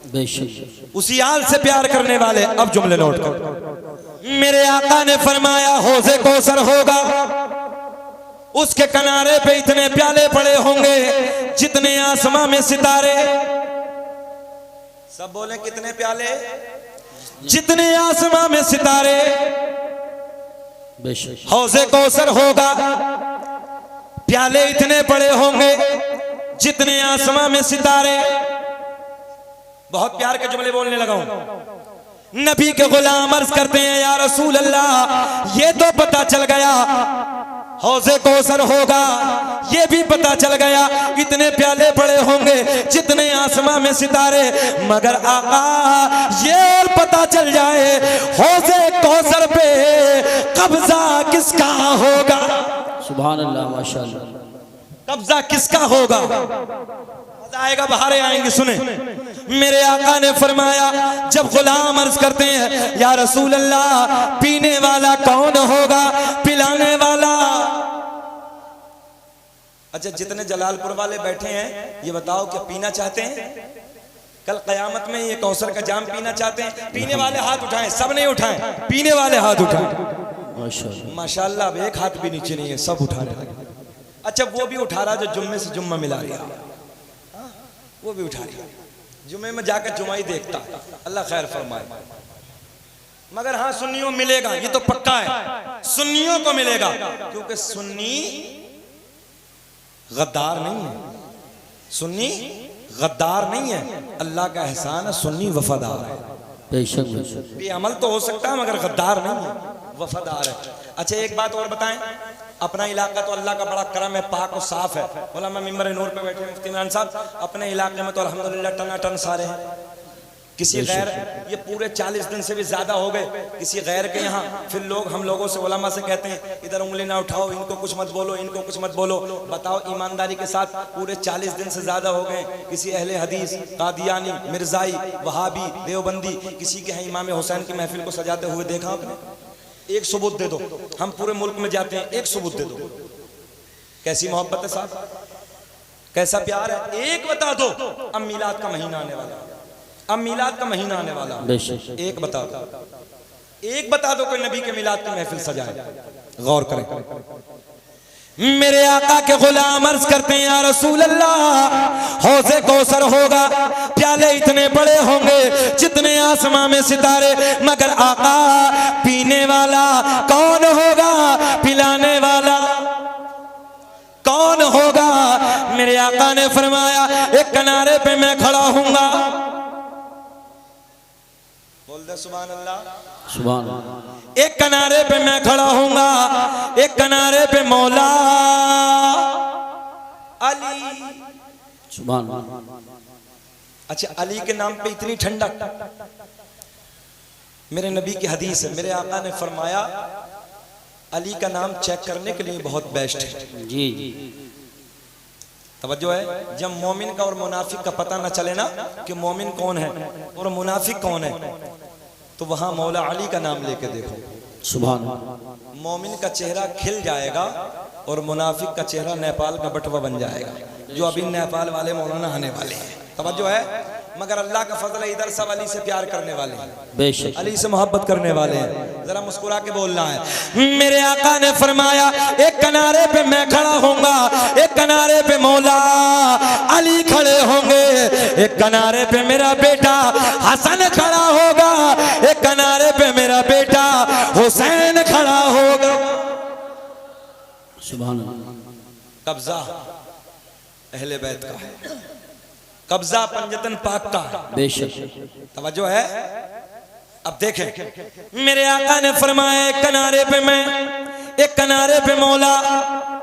बेशक उसी आल से प्यार करने वाले। अब जुमले नोट करो। मेरे आका ने फरमाया हौज़े कौसर होगा, उसके किनारे पे इतने प्याले पड़े होंगे जितने आसमां में सितारे। सब बोले कितने प्याले? जितने आसमां में सितारे। बेशक हौज़े कौसर होगा, प्याले इतने बड़े होंगे जितने आसमां में सितारे। बहुत प्यार के जुमले बोलने लगा हूं। नबी के गुलाम अर्ज करते हैं या रसूल अल्लाह, ये तो पता चल गया हौज़े कौसर होगा, ये भी पता चल गया इतने प्याले बड़े होंगे जितने आसमां में सितारे, मगर आका ये और पता चल जाए हौज़े कौसर पे कब्जा किसका होगा? सुभान अल्लाह माशाअल्लाह। कब्जा किसका होगा? मजा आएगा, बहारें आएंगे। सुने, मेरे आका ने फरमाया, जब गुलाम अर्ज करते हैं या रसूल अल्लाह, पीने वाला कौन होगा, पिलाने वाला? अच्छा, जितने जलालपुर वाले बैठे हैं ये बताओ क्या पीना चाहते हैं? कल कयामत में ये कौसर का जाम पीना चाहते हैं? पीने वाले हाथ उठाएं। सब नहीं उठाएं, पीने वाले हाथ उठाएं। माशाअल्लाह माशाअल्लाह, अब एक हाथ भी नीचे नहीं है, सब उठा रहे हैं। अच्छा, वो भी उठा रहा जो जुम्मे से जुम्मा मिला रहा, वो भी उठा रहा, जुम्मे में जाकर जुमाई देखता। अल्लाह खैर फरमाए। मगर हाँ, सुन्नियों मिलेगा, ये तो पक्का है, सुन्नियों को मिलेगा, क्योंकि सुन्नी गद्दार नहीं है, सुन्नी गद्दार नहीं है। अल्लाह का एहसान है, सुन्नी वफादार है। बेशक बेशक, बेअमल तो हो सकता है मगर गद्दार नहीं है, वफादार है। अच्छा, एक बात और बताएं, अपना इलाका तो अल्लाह का बड़ा करम है, पाक और साफ है। बोला मैं मिंबर नूर पे बैठे मुफ्ती इमरान साहब, अपने इलाके में तो अल्हम्दुलिल्लाह टनाटन सारे हैं। किसी गैर, ये पूरे 40 दिन से भी ज्यादा हो गए, किसी गैर के यहाँ फिर लोग हम लोगों से, उलमा से कहते हैं इधर उंगली ना उठाओ, इनको कुछ मत बोलो, इनको कुछ मत बोलो। बताओ ईमानदारी के साथ, पूरे 40 दिन से ज्यादा हो गए, किसी अहले हदीस, कादियानी, मिर्जाई, वहाबी, देवबंदी, किसी के यहाँ इमाम हुसैन की महफिल को सजाते हुए देखा आपने? एक सबूत दे दो, हम पूरे मुल्क में जाते हैं, एक सबूत दे दो। कैसी मोहब्बत है साहब, कैसा प्यार है, एक बता दो। अब मिलाद का महीना आने वाला, अब मिलाद का महीना आने वाला, एक बता दो, एक बता दो कोई नबी के मिलाद की महफिल सजाए। गौर करें। मेरे आका के गुलाम अर्ज करते हैं या रसूल अल्लाह, हौज़े कौसर होगा, प्याले इतने बड़े होंगे जितने आसमां में सितारे, मगर आका पीने वाला कौन होगा, पिलाने वाला कौन होगा? मेरे आका ने फरमाया, एक किनारे पे मैं खड़ा हूंगा, बोल दे सुभान अल्लाह, सुभान अल्लाह। एक किनारे पे मैं खड़ा हूंगा, एक किनारे पे मौला अली, सुभान अल्लाह। अच्छा, अली के नाम पे इतनी ठंडक? मेरे नबी की हदीस है, मेरे आका ने फरमाया अली का नाम चेक करने के लिए बहुत बेस्ट है। जी जी, तवज्जो है, जब मोमिन का और मुनाफिक का पता न चले ना कि मोमिन कौन है और मुनाफिक कौन है, तो वहां मौला अली का नाम लेके देखो, सुभान। मोमिन का चेहरा खिल जाएगा और मुनाफिक का चेहरा नेपाल का बटवा बन जाएगा, जो अभी नेपाल वाले मौलाना आने वाले हैं। तवज्जो है, मगर अल्लाह का फजल है, इधर सब अली से प्यार करने वाले हैं, बेशक अली से मोहब्बत करने वाले हैं। जरा मुस्कुरा के बोलना है। मेरे आका ने फरमाया एक किनारे पे मैं खड़ा होऊंगा, एक किनारे पे मौला अली खड़े होंगे, एक किनारे पे मेरा बेटा हसन खड़ा होगा, एक किनारे पे मेरा बेटा हुसैन खड़ा होगा। सुभान। कब्जा अहले बैत का है, कब्जा पंजतन पाक का है, बेशक। तवज्जो है। अब देखें, मेरे आका ने फरमाया एक किनारे पे मैं, एक किनारे पे मौला,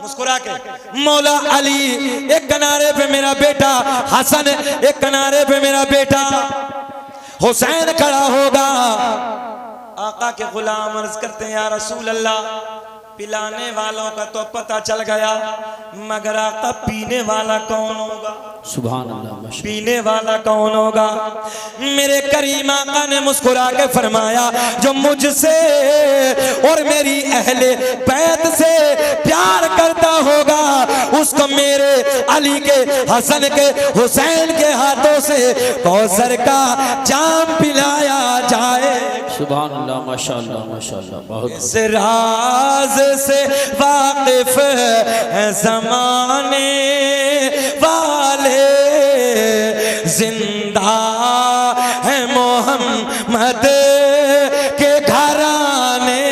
मुस्कुरा के, मौला अली, एक किनारे पे मेरा बेटा हसन, एक किनारे पे मेरा बेटा हुसैन खड़ा होगा। आका के गुलाम अर्ज करते हैं या रसूल अल्लाह, पिलाने वालों का तो पता चल गया, मगर आका पीने वाला कौन होगा? सुभान अल्लाह। पीने वाला कौन होगा? मेरे करीम आका ने मुस्कुरा के फरमाया जो मुझसे और मेरी अहले बैत से प्यार करता होगा, उसको मेरे अली के, हसन के, हुसैन के हाथों से कौसर का जाम पिलाया जाए। सुभान अल्लाह, माशाअल्लाह माशाअल्लाह। बहुत इस राज से वाकिफ है ज़माने वाले, जिंदा है मोहम्मद के घराने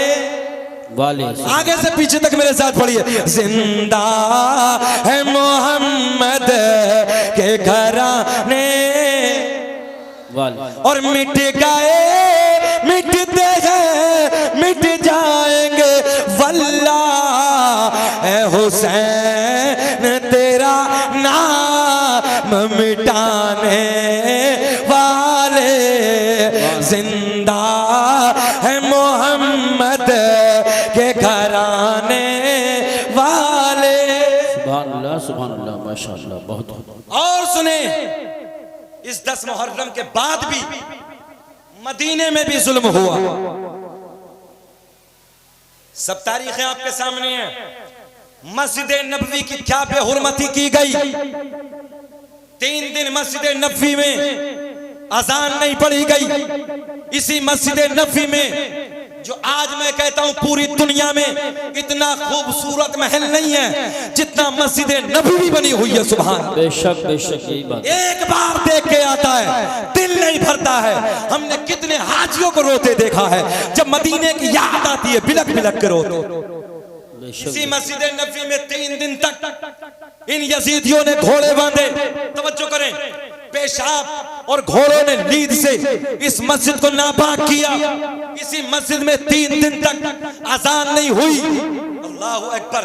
वाले। आगे से पीछे तक मेरे साथ पढ़िए, जिंदा है मोहम्मद के घराने वाले। और मिट गए मिटते हैं मिट जाएंगे वल्लाह ए हुसैन तेरा नाम मिटाने वाले, जिंदा है मोहम्मद के घराने वाले। सुभान अल्लाह माशाअल्लाह। बहुत। और सुने, इस 10 मुहर्रम के बाद भी मदीने में भी जुल्म हुआ। सब तारीखें आपके सामने हैं। मस्जिद नबवी की क्या बेहुरमती की गई। 3 दिन मस्जिद नबवी में अजान नहीं पढ़ी गई। इसी मस्जिद नबवी में, जो आज मैं कहता हूं पूरी दुनिया में इतना खूबसूरत महल नहीं है जितना मस्जिद नबवी बनी हुई है। सुभान। बेशक बेशक, यही बात। एक बार देख के आता है, दिल नहीं भरता है। हमने कितने हाजियों को रोते देखा है, जब मदीने की याद आती है बिलक बिलक के रोते। इसी मस्जिद नबवी में 3 दिन तक इन यजीदियों ने घोड़े बांधे। तवज्जो करें, पेशाब और घोड़ों ने नींद से इस मस्जिद को नापाक किया। इसी मस्जिद में 3 दिन तक अजान नहीं हुई। अल्लाहु अकबर।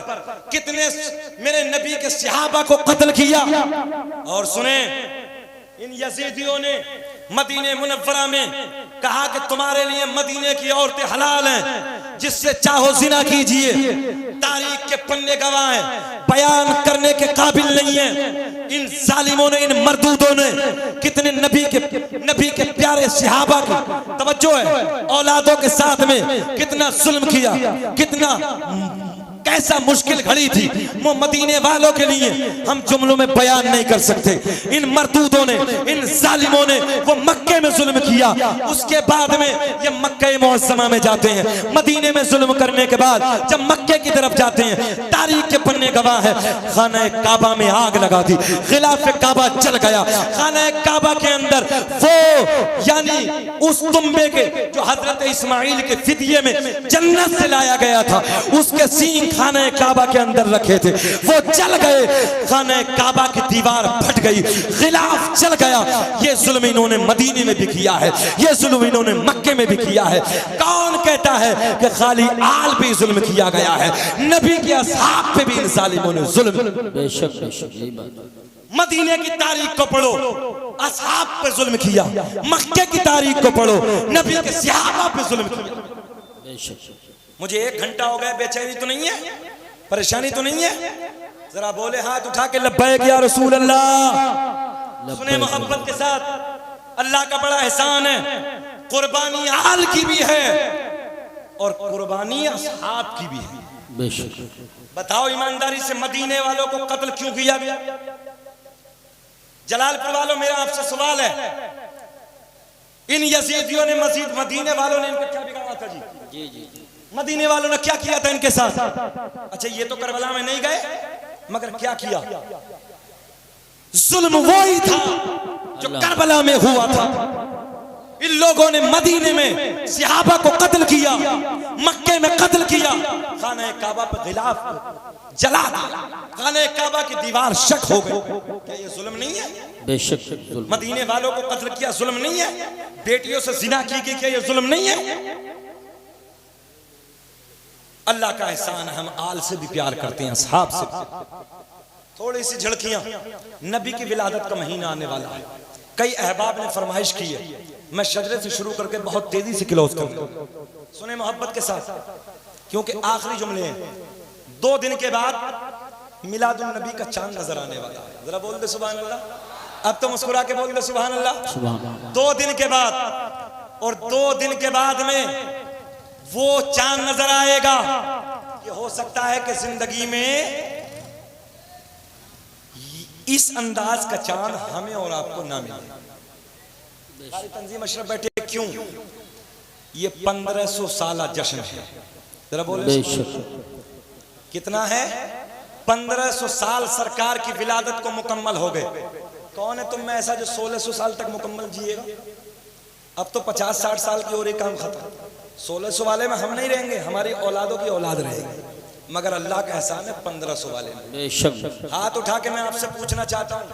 कितने मेरे नबी के सहाबा को कत्ल किया। और सुने, इन यजीदियों ने मदीने मुनव्वरा में कहा कि तुम्हारे लिए मदीने की औरतें हलाल हैं, जिससे चाहो जिना कीजिए। तारीख के पन्ने गवाह हैं, बयान करने के काबिल नहीं है। इन जालिमों ने, इन मरदूदों ने कितने नबी के प्यारे सहाबा की, तवज्जो है, औलादों के साथ में कितना जुल्म किया, कितना कैसा मुश्किल घड़ी थी वो मदीने वालों के लिए, हम जुमलों में बयान नहीं कर सकते। इन मरदूदों ने, इन जालिमों ने वो मक्के में जुल्म किया। उसके बाद में ये मक्के मुअज़्ज़मा में जाते हैं। मदीने में जुल्म करने के बाद जब मक्के की तरफ जाते हैं, तारीख के पन्ने गवाह है, खाना काबा में आग लगा दी, खिलाफ काबा जल गया। खाना काबा के अंदर वो, यानी उस तुम्बे के जो हजरत इस्माइल के फिदिये में जन्नत से लाया गया था, उसके सींग खाने काबा के अंदर रखे थे, वो जल गए। खाने काबा की दीवार फट गई, खिलाफ जल गया। ये जुल्म इन्होंने मदीने में भी किया है, ये जुल्म इन्होंने मक्के में भी किया है। कौन कहता है कि खाली आल पे जुल्म किया गया है? नबी के असहाब पे भी इन जालिमों ने जुल्म। बेशक बेशक, यही बात। मदीने की तारीख को पढ़ो, असहाब पे जुल्म किया। मक्के की तारीख को पढ़ो, नबी के सहाबा पे जुल्म किया। बेशक। मुझे 1 घंटा हो गया, बेचैनी तो नहीं है, परेशानी तो नहीं है? जरा बोले हाथ उठा के लब्बैक या रसूल अल्लाह। सुने मोहब्बत के साथ, अल्लाह का बड़ा एहसान है, कुर्बानी आल की भी है और कुर्बानी असहाब की भी है। बेशक। बताओ ईमानदारी से, मदीने वालों को कत्ल क्यों किया गया? जलालपुर वालों, मेरा आपसे सवाल है, इन यजीदियों ने, मजीद मदीने वालों ने इनका क्या बिगाड़ा था जी? जी जी जी। मदीने वालों ने क्या किया था इनके साथ? अच्छा, ये तो करबला में नहीं गए, मगर क्या किया? जुल्म वही था जो करबला में हुआ था। इन लोगों ने मदीने में सहाबा को कत्ल किया, मक्के में कत्ल किया, खाने काबा पर गिलाफ जला दिया, खाने काबा की दीवार शक हो गई। क्या ये जुल्म नहीं है? बेशक। मदीने वालों को कत्ल किया, जुल्म नहीं है? बेटियों से जिना की गई, क्या ये जुल्म नहीं है? अल्लाह का एहसान, हम आल से भी प्यार करते हैं, असहाब से। थोड़ी सी झड़कियां, नबी की विलादत का महीना आने वाला है। कई अहबाब ने फरमाइश की है, मैं शजरे से शुरू करके बहुत तेजी से क्लोज करूंगा। सुने मोहब्बत के साथ, क्योंकि आखिरी जुमले हैं। 2 दिन के बाद मिलादुन नबी का चांद नजर आने वाला है। जरा बोल दे सुभान अल्लाह। अब तो मुस्कुरा के बोल दे सुभान अल्लाह। 2 दिन के बाद, और 2 दिन के बाद में वो चांद नजर आएगा। ये हो सकता है कि जिंदगी में इस अंदाज का चांद हमें और आपको ना मिले। सारी तंजीम अशरफ बैठे क्यों? ये 1500 साल जश्न है। जरा बोले कितना है? 1500 साल सरकार की विलादत को मुकम्मल हो गए। कौन है तुम में ऐसा जो 1600 साल तक मुकम्मल जिएगा? अब तो 50-60 साल की और एक काम खत्म। 1600 वाले में हम नहीं रहेंगे, हमारी औलादों की औलाद रहेगी, मगर अल्लाह का एहसान है 1500 वाले में। हाथ उठा के मैं आपसे पूछना चाहता हूँ,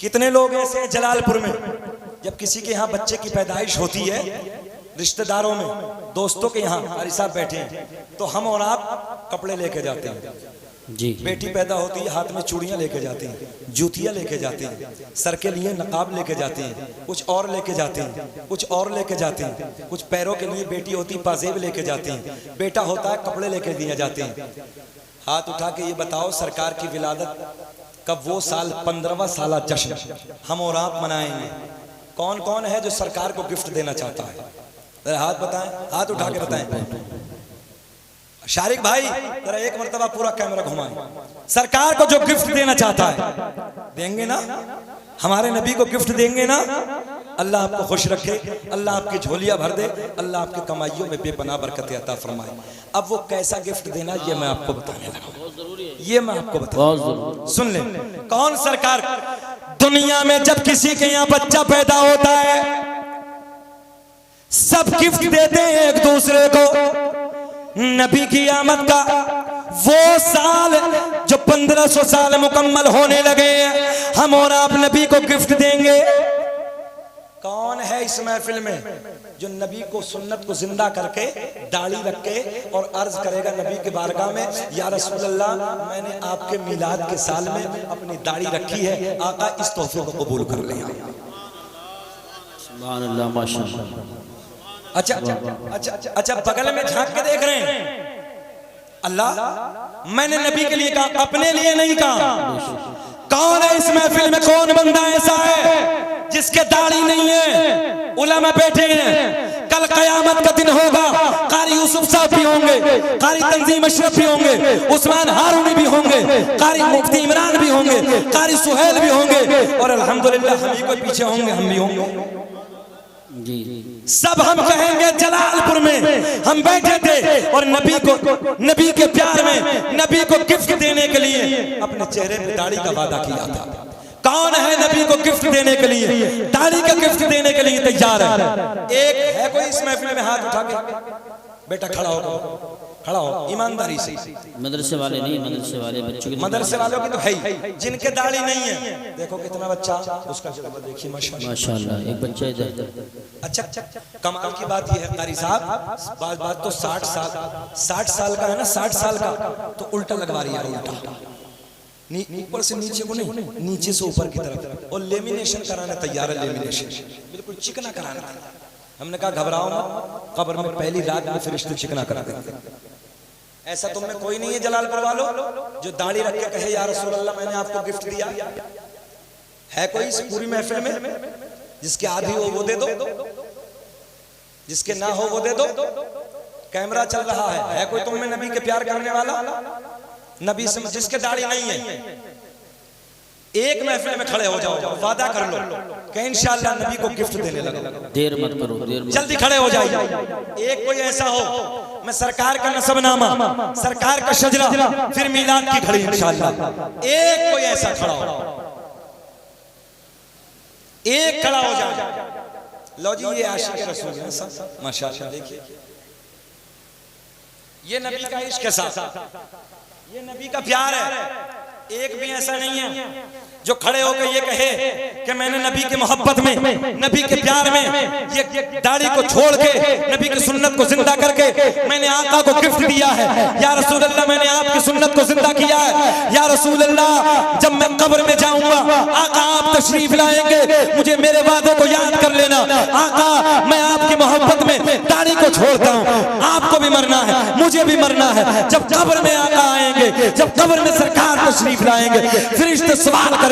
कितने लोग ऐसे हैं जलालपुर में, जब किसी के यहाँ बच्चे की पैदाइश होती है, रिश्तेदारों में, दोस्तों के यहाँ कारी साहब बैठे हैं, तो हम और आप कपड़े लेके जाते हैं जी। बेटी पैदा होती है, हाथ में चूड़ियां लेके जाते हैं, जूतियां लेके जाते हैं, सर के लिए नकाब लेके जाते हैं, कुछ और लेके जाते हैं, कुछ और लेके जाते हैं, कुछ पैरों के लिए बेटी होती पाजेब लेके जाते हैं, बेटा होता है कपड़े लेके दिए जाते हैं। हाथ उठा के ये बताओ, सरकार की विलादत कब वो साल 15वां साल जश्न हम और आप मनाएंगे? कौन कौन है जो सरकार को गिफ्ट देना चाहता है? हाथ बताएं, हाथ उठा के बताएं। शारिक भाई जरा एक मर्तबा पूरा कैमरा घुमाएं। सरकार को जो गिफ्ट देना चाहता है, देंगे ना? हमारे नबी को गिफ्ट देंगे ना? अल्लाह आपको खुश रखे, अल्लाह आपकी झोलियां भर दे, अल्लाह आपकी कमाइयों में बेपनाह बरकत अता फरमाए। अब वो कैसा गिफ्ट देना, ये मैं आपको बताने लगा, ये मैं आपको बता। सुन ले, कौन सरकार? दुनिया में जब किसी के यहाँ बच्चा पैदा होता है, सब गिफ्ट देते हैं एक दूसरे को। नबी की आमद का वो साल जो 1500 साल मुकम्मल होने लगे हैं, हम और आप नबी को गिफ्ट देंगे। कौन है इस महफिल में जो नबी को, सुन्नत को जिंदा करके, दाढ़ी रख के और अर्ज करेगा नबी के बारगाह में, या रसूल अल्लाह, मैंने आपके मिलाद के साल में अपनी दाढ़ी रखी है, आका इस तोहफे को कबूल कर लिया। सुभान अल्लाह, माशाअल्लाह। अच्छा अच्छा अच्छा अच्छा, बगल में झांक के देख रहे हैं। अल्लाह, मैंने नबी के लिए कहा, अपने लिए नहीं कहा। कौन है इस महफिल में, कौन बंदा ऐसा है जिसके दाढ़ी नहीं है? उलमा बैठे हैं, कल कयामत का दिन होगा, कारी यूसुफ साहब भी होंगे, कारी तंजीम अशरफ भी होंगे, उस्मान हारूनी भी होंगे, कारी मुफ्ती इमरान भी होंगे, कारी सुहेल भी होंगे, और अल्हम्दुलिल्लाह हम ही कोई पीछे होंगे, हम भी होंगे जी। सब हम कहेंगे जलालपुर में हम बैठे थे और नबी को, नबी के प्यार में, नबी को गिफ्ट देने के लिए अपने चेहरे पे दाढ़ी का वादा किया था। कौन है नबी को गिफ्ट देने के लिए, दाढ़ी का गिफ्ट देने के लिए तैयार है? एक है कोई इस महफिल में? हाथ उठा के बेटा खड़ा हो, खड़ा हो ईमानदारी से। मदरसे वाले नहीं, मदरसे वाले बच्चों की, मदरसे वालों की तो है ही, जिनके दाढ़ी नहीं है। देखो कितना बच्चा, उसका देखिए माशाल्लाह, एक बच्चा इधर। अच्छा, कमाल की बात यह है कारी साहब, बात तो 60 साल का है ना, 60 साल का, तो उल्टा लगवा रही है, उल्टा, ऊपर से नीचे को नहीं, नीचे से ऊपर की तरफ, और लेमिनेशन कराना तैयार है, लेमिनेशन बिल्कुल चिकना कराना। हमने कहा घबराओ मत, कब्र में पहली रात में फरिश्ते चिकना करा देंगे। ऐसा तुम में कोई नहीं है जलालपुर वालों जो दाढ़ी रख के कहे या रसूल अल्लाह मैंने आपको गिफ्ट दिया? है कोई इस पूरी महफिल में? जिसके आदि हो वो दे दो, जिसके ना हो वो दे दो। कैमरा चल रहा है कोई तुम में नबी के प्यार करने वाला? नबी से जिसके दाढ़ी नहीं है, एक महफिल में खड़े हो जाओ, वादा कर लो कि इंशाअल्लाह नबी को गिफ्ट देने लगो। देर मत करो, देर मत। जल्दी खड़े हो जाइए। एक कोई ऐसा हो, मैं सरकार का नसबनामा, सरकार का शजरा, फिर मीलाद की घड़ी इंशाअल्लाह। एक कोई ऐसा खड़ा हो, एक खड़ा हो जाए। लो जी, ये आशिक रसूल है सब, माशाअल्लाह। देखिए ये नबी का इश्क है साहब, ये नबी का प्यार है। एक भी ऐसा नहीं है जो खड़े होकर ये कहे कि मैंने नबी के मोहब्बत में, नबी के प्यार में ये दाढ़ी को छोड़ के नबी की सुन्नत को जिंदा करके मैंने आका को गिफ्ट दिया है। या रसूल अल्लाह मैंने आपकी सुन्नत को जिंदा किया है। या रसूल अल्लाह जब मैं कब्र में जाऊंगा आका आप तशरीफ लाएंगे, मुझे मेरे वादे को याद कर लेना। आका मैं आपकी मोहब्बत में दाढ़ी को छोड़ता हूँ, आपको भी मरना है, मुझे भी मरना है। जब कब्र में आका आएंगे, जब कब्र में सरकार तशरीफ लाएंगे, फरिश्ते सवाल करेंगे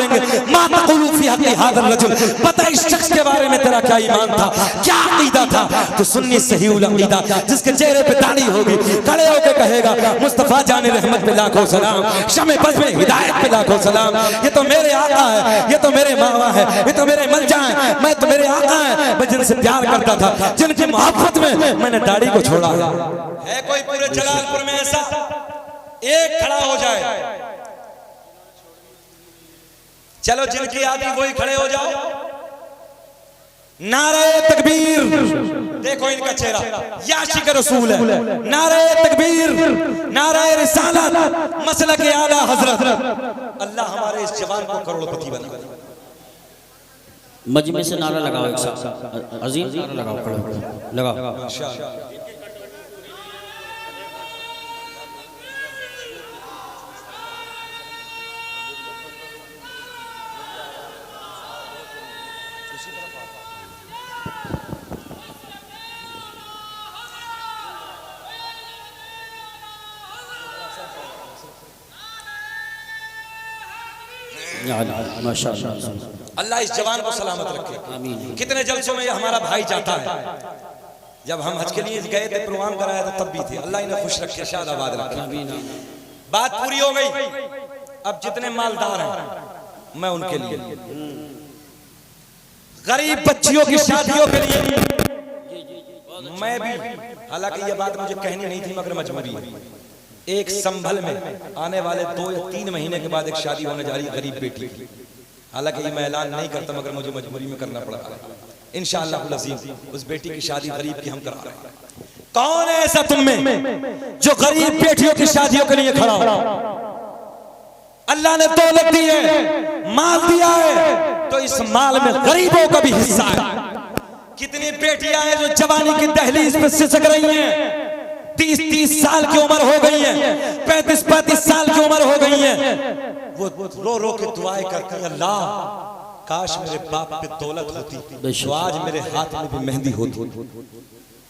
मा तक़ूलू फी हक़्क़ि हाज़ा रजुल, बता इस शख्स के बारे में तेरा क्या ईमान था, क्या अक़ीदा था? तो सुन्नी सहीउल अक़ीदा, जिसके चेहरे पे दाढ़ी होगी, खड़े होकर कहेगा मुस्तफा जाने रहमत पे लाखों सलाम, शमे बज़ में हिदायत पे लाखों सलाम। ये तो मेरे आका है, ये तो मेरे मावा है, ये तो मेरे मलजा है, मैं तो मेरे आका है, मैं जिनसे प्यार करता था, जिनकी मोहब्बत में मैंने दाढ़ी को छोड़ा। है कोई पूरे जलालपुर में ऐसा? एक खड़ा हो जाए। चलो जिनकी आदि वही खड़े हो जाओ। नारे तकबीर, देखो इनका चेहरा, ये आशिक रसूल है। नारे तकबीर, नारे रिसालत, मसलक आला हजरत। अल्लाह हमारे इस जवान को करोड़पति बनाए। मजमे से नारा लगाओ, एक साथ अजीम नारा लगाओ, लगाओ। अल्लाह इस जवान को सलामत रखे, आमीन। कितने जलसों में हमारा भाई जाता है। जब हम हज के लिए गए थे, प्रोग्राम कराया था, तब भी थे। अल्लाह इन्हें खुश रखे, शादाबाद रखे, आमीन। बात पूरी हो गई। अब जितने मालदार हैं मैं उनके लिए, गरीब बच्चियों की शादियों के लिए मैं भी, हालांकि ये बात मुझे कहनी नहीं थी मगर मजबूरी है। एक संभल में आने वाले 2 या 3 महीने के बाद एक शादी होने जा रही है गरीब बेटी की। हालांकि ये मैं ऐलान नहीं करता मगर मुझे मजबूरी में करना पड़ा। इंशाअल्लाह अज़ीम उस बेटी की शादी गरीब की हम करा रहे हैं। कौन है ऐसा तुम में जो गरीब बेटियों की शादियों के लिए खड़ा हो? अल्लाह ने दौलत दी है, माल दिया है, तो इस माल में गरीबों का भी हिस्सा है। कितनी बेटियां हैं जो जवानी की दहलीज पे सिसक रही हैं, 30-30 साल की उम्र हो गई है, 35-35 साल की उम्र हो गई है। वो रो रो के दुआएं करती हैं, अल्लाह काश मेरे बाप पे दौलत होती तो आज मेरे हाथ में भी मेहंदी होती,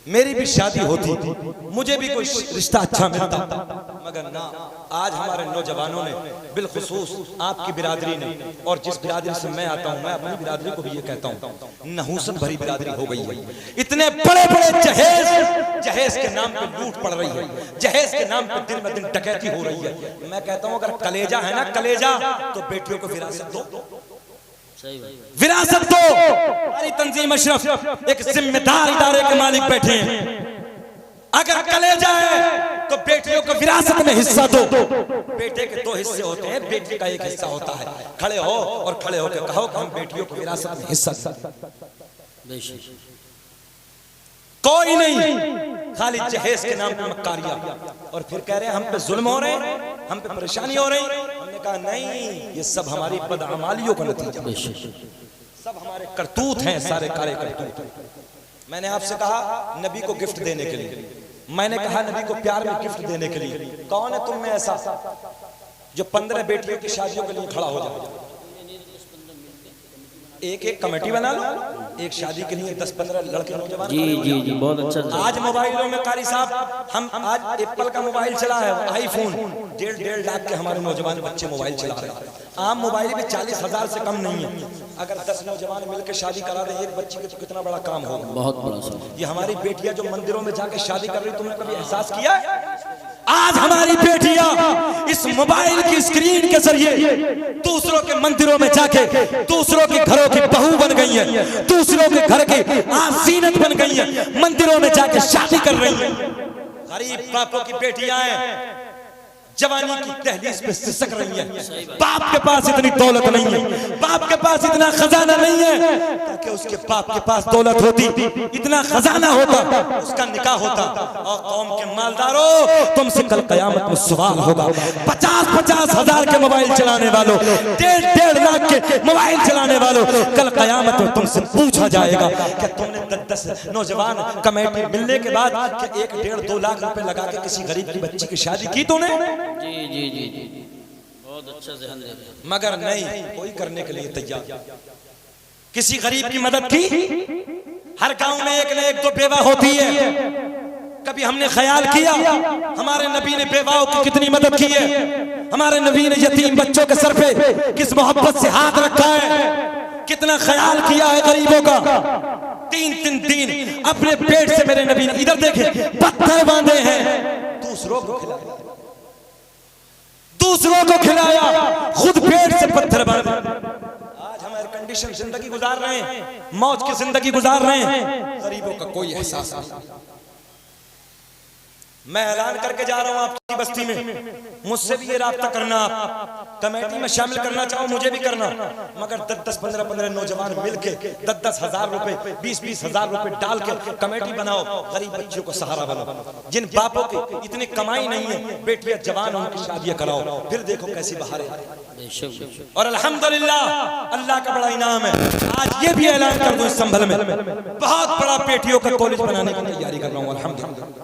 मेरी भी शादी होती, मुझे भी कोई रिश्ता अच्छा मिलता। मगर ना, आज हमारे नौजवानों ने, बिलखुसूस आपकी बिरादरी ने, और जिस बिरादरी से मैं आता हूँ, मैं अपनी बिरादरी को भी ये कहता हूँ, नहूसत भरी बिरादरी हो गई है। इतने बड़े बड़े जहेज के नाम पे लूट पड़ रही है, जहेज के नाम पे दिन ब दिन डकैती हो रही है। मैं कहता हूँ अगर कलेजा है ना, कलेजा, तो बेटियों को विरासत दो, विरासत दो। हमारी तंजीम अशरफ एक जिम्मेदार इदारे के मालिक बैठे हैं। अगर कलेजा है तो बेटियों को विरासत में हिस्सा दो। बेटे के 2 हिस्से होते हैं, बेटी का 1 हिस्सा होता है। खड़े हो और खड़े होकर कहो कि हम बेटियों को विरासत में हिस्सा दें। कोई नहीं, खाली जहेज के नाम पे मक्कारियां, और फिर कह रहे हैं हम पे जुल्म हो रहे हैं, हम पे परेशानी हो रही। हमने कहा नहीं, ये सब हमारी बदअमालियों का नतीजा, सब हमारे करतूत हैं, सारे काले करतूत। मैंने आपसे कहा नबी को गिफ्ट देने के लिए, मैंने कहा नबी को प्यार में गिफ्ट देने के लिए। कौन है तुम में ऐसा जो 15 बेटियों की शादियों के लिए खड़ा हो जाए? एक एक कमेटी बना लो, एक शादी के लिए 10-15 लड़के नौजवान। जी जी जी, बहुत अच्छा। आज मोबाइलों में कारी साहब, हम आज एप्पल का मोबाइल चला है, आईफोन 1.5 लाख के हमारे नौजवान बच्चे मोबाइल चला रहे हैं। आम मोबाइल भी 40,000 से कम नहीं है। अगर 10 नौजवान मिलकर शादी करा दे एक बच्ची के तो कितना बड़ा काम होगा। बहुत बड़ा सर। ये हमारी बेटियां जो मंदिरों में जाके शादी कर रही, तुमने कभी एहसास किया है? आज हमारी बेटियां इस मोबाइल की स्क्रीन के जरिए दूसरों के मंदिरों में जाके दूसरों के घरों की बहू बन गई है, दूसरों के घर की आजीनत बन गई है, मंदिरों में जाके शादी कर रही है। गरीब बापों की बेटियां हैं, जवानी की दहलीज पे सिसक रही है। बाप के पास इतनी दौलत नहीं है, बाप के पास इतना खजाना नहीं है, ताकि उसके बाप के पास दौलत होती, इतना खजाना होता, उसका निकाह होता। और कौम के मालदारों, तुमसे कल कयामत में सवाल होगा। 50-50 हजार के मोबाइल चलाने वालों, 1.5 लाख के मोबाइल चलाने वालों, कल कयामत में तुमसे पूछा जाएगा कि तुमने 10 नौजवान कमेटी मिलने के बाद 1-1.5-2 लाख रुपए लगा के किसी गरीब की बच्ची की शादी की तूने? जी जी जी जी, बहुत अच्छा ध्यान दे। मगर नहीं, कोई करने के लिए तैयार। किसी गरीब की मदद की? हर गांव में एक न एक तो बेवा होती है। कभी हमने ख्याल किया हमारे नबी ने बेवाओं की कितनी मदद की है? हमारे नबी ने यतीम बच्चों के सर पे किस मोहब्बत से हाथ रखा है, कितना ख्याल किया है गरीबों का। 3-3 दिन अपने पेट से मेरे नबी ने, इधर देखे, पत्थर बांधे हैं, दूसरों को खिलाया, दूसरों को खिलाया, खुद पेट से पत्थर बांधे। आज हम एयर कंडीशन जिंदगी गुजार रहे हैं, मौज की जिंदगी गुजार रहे हैं, गरीबों का कोई एहसास नहीं। मैं ऐलान करके जा रहा हूं आपकी बस्ती में, मुझसे भी ये राब्ता करना, आप कमेटी में शामिल करना चाहो मुझे भी करना, मगर 10-10, 15-15 नौजवान मिलके 10-10 हजार रुपए, 20-20 हजार रुपए डाल के कमेटी बनाओ, गरीब बच्चों को सहारा बनाओ। जिन बापों की इतनी कमाई नहीं है, बेटियां जवान उनकी शादियां कराओ, फिर देखो कैसी बहारें। और अल्हम्दुलिल्लाह अल्लाह का बड़ा इनाम है। आज ये भी ऐलान कर दूं, इस संभल में बहुत बड़ा बेटियों का कॉलेज बनाने की तैयारी कर रहा हूँ। अल्हम्दुलिल्लाह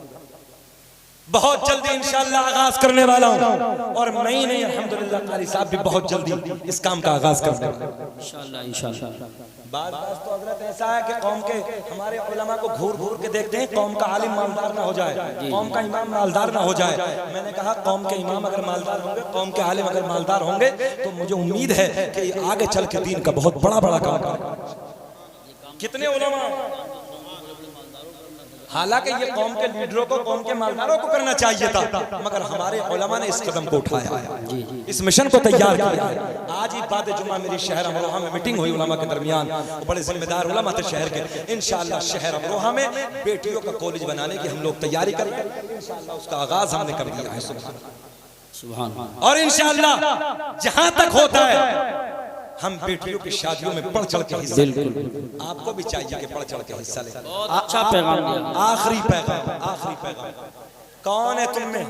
बहुत जल्दी इंशाअल्लाह आगाज करने वाला हूँ। और मैं ही नहीं, अल्हम्दुलिल्लाह कारी साहब भी बहुत जल्दी इस काम का आगाज करने वाला हूँ इंशाअल्लाह इंशाअल्लाह। बात तो हजरत ऐसा है कि कौम के हमारे उलमा को घूर घूर के देखते हैं, कौम का आलिम मालदार ना हो जाए, कौम का इमाम मालदार ना हो जाए। मैंने कहा कौम के इमाम अगर मालदार होंगे, कौम के आलिम अगर मालदार होंगे, तो मुझे उम्मीद है कि आगे चल के दीन का बहुत बड़ा बड़ा काम करेगा। कितने उलमा, हालांकि ये कौम के लीडरों को, कौम के मालदारों को करना चाहिए था, मगर हमारे उलमा ने इस कदम को उठाया है, इस मिशन को तैयार किया है। आज ही बाद जुमा मेरी शहर अमरोहा में मीटिंग हुई उलमा के दरमियान, बड़े जिम्मेदार उलमा थे शहर के। इंशाअल्लाह शहर अमरोहा में बेटियों का कॉलेज बनाने की हम लोग तैयारी करेंगे, इंशाअल्लाह उसका आगाज हमने कर दिया है। सुभान। और इंशाअल्लाह जहां तक होता है हम बेटियों की शादियों में बढ़ चढ़ के हिस्सा लें। आपको भी चाहिए कि बढ़ चढ़ के हिस्सा लें। अच्छा पैगाम दिया। आखिरी पैगाम, आखिरी पैगाम। कौन है तुम में,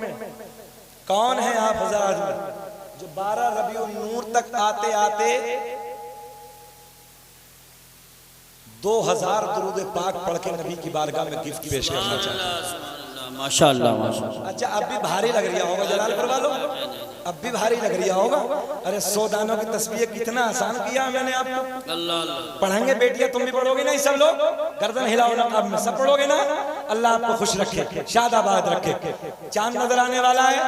कौन है आप हज़रात में जो 12 रबीउल नूर तक आते आते 2000 दुरूद पाक पढ़ के नबी की बारगाह में गिफ्ट पेश करना चाहते? माशाअल्लाह माशाअल्लाह। अच्छा, अब भी भारी लग रहा होगा जलालपुर वालों, अब भी भारी लग रहा होगा। अरे 100 दानों की तस्बीह कितना आसान किया मैंने आपको। अल्लाह अल्लाह। पढ़ेंगे बेटियां, तुम भी पढ़ोगे ना, सब लोग गर्दन हिलाओ ना, अब में सब पढ़ोगे ना। अल्लाह आपको खुश रखे, शादाबाद रखे। चांद नजर आने वाला है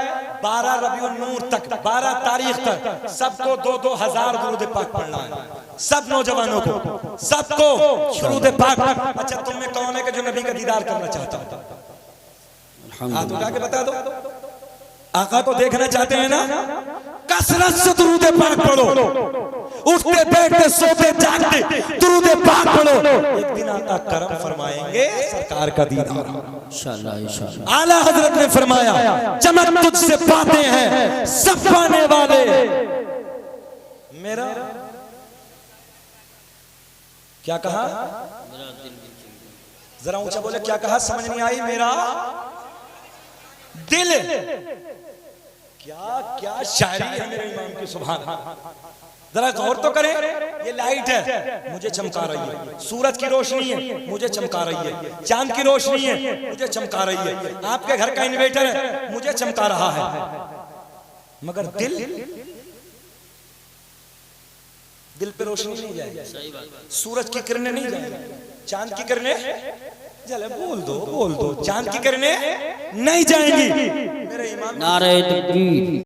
12 रबीउल नूर तक, 12 तारीख तक सबको 2-2 हजार दुरूद पाक पढ़ना है, सब नौजवानों को, सबको दुरूद पाक। अच्छा, तुम में कौन है कि जो नबी का दीदार करना चाहता है? हाथ उठा के बता दो। आका को देखना चाहते हैं ना? कसरत से दुरूद पाक पढ़ो, उठते बैठते सोते जागते दुरूद पाक पढ़ो। एक दिन आका करम फरमाएंगे, सरकार का दीदार इंशाअल्लाह इंशाअल्लाह। आला हजरत ने फरमाया, चमक तुझसे पाते हैं सब पाने वाले। मेरा क्या कहा? जरा ऊंचा बोले, क्या कहा? समझ नहीं आई। मेरा दिल, क्या क्या शायरी है मेरे इमाम की, सुभान। जरा गौर तो करें, ये लाइट है मुझे चमका रही है, सूरज की रोशनी है मुझे चमका रही है, चांद की रोशनी है मुझे चमका रही है, आपके घर का इन्वर्टर है मुझे चमका रहा है, मगर दिल दिल पे रोशनी नहीं जाएगी, सूरज की किरणें नहीं जाएंगी, चांद की किरणें चले बोल दो चांद की किरणें नहीं जाएंगी। मेरे इमाम नारे तकबीर।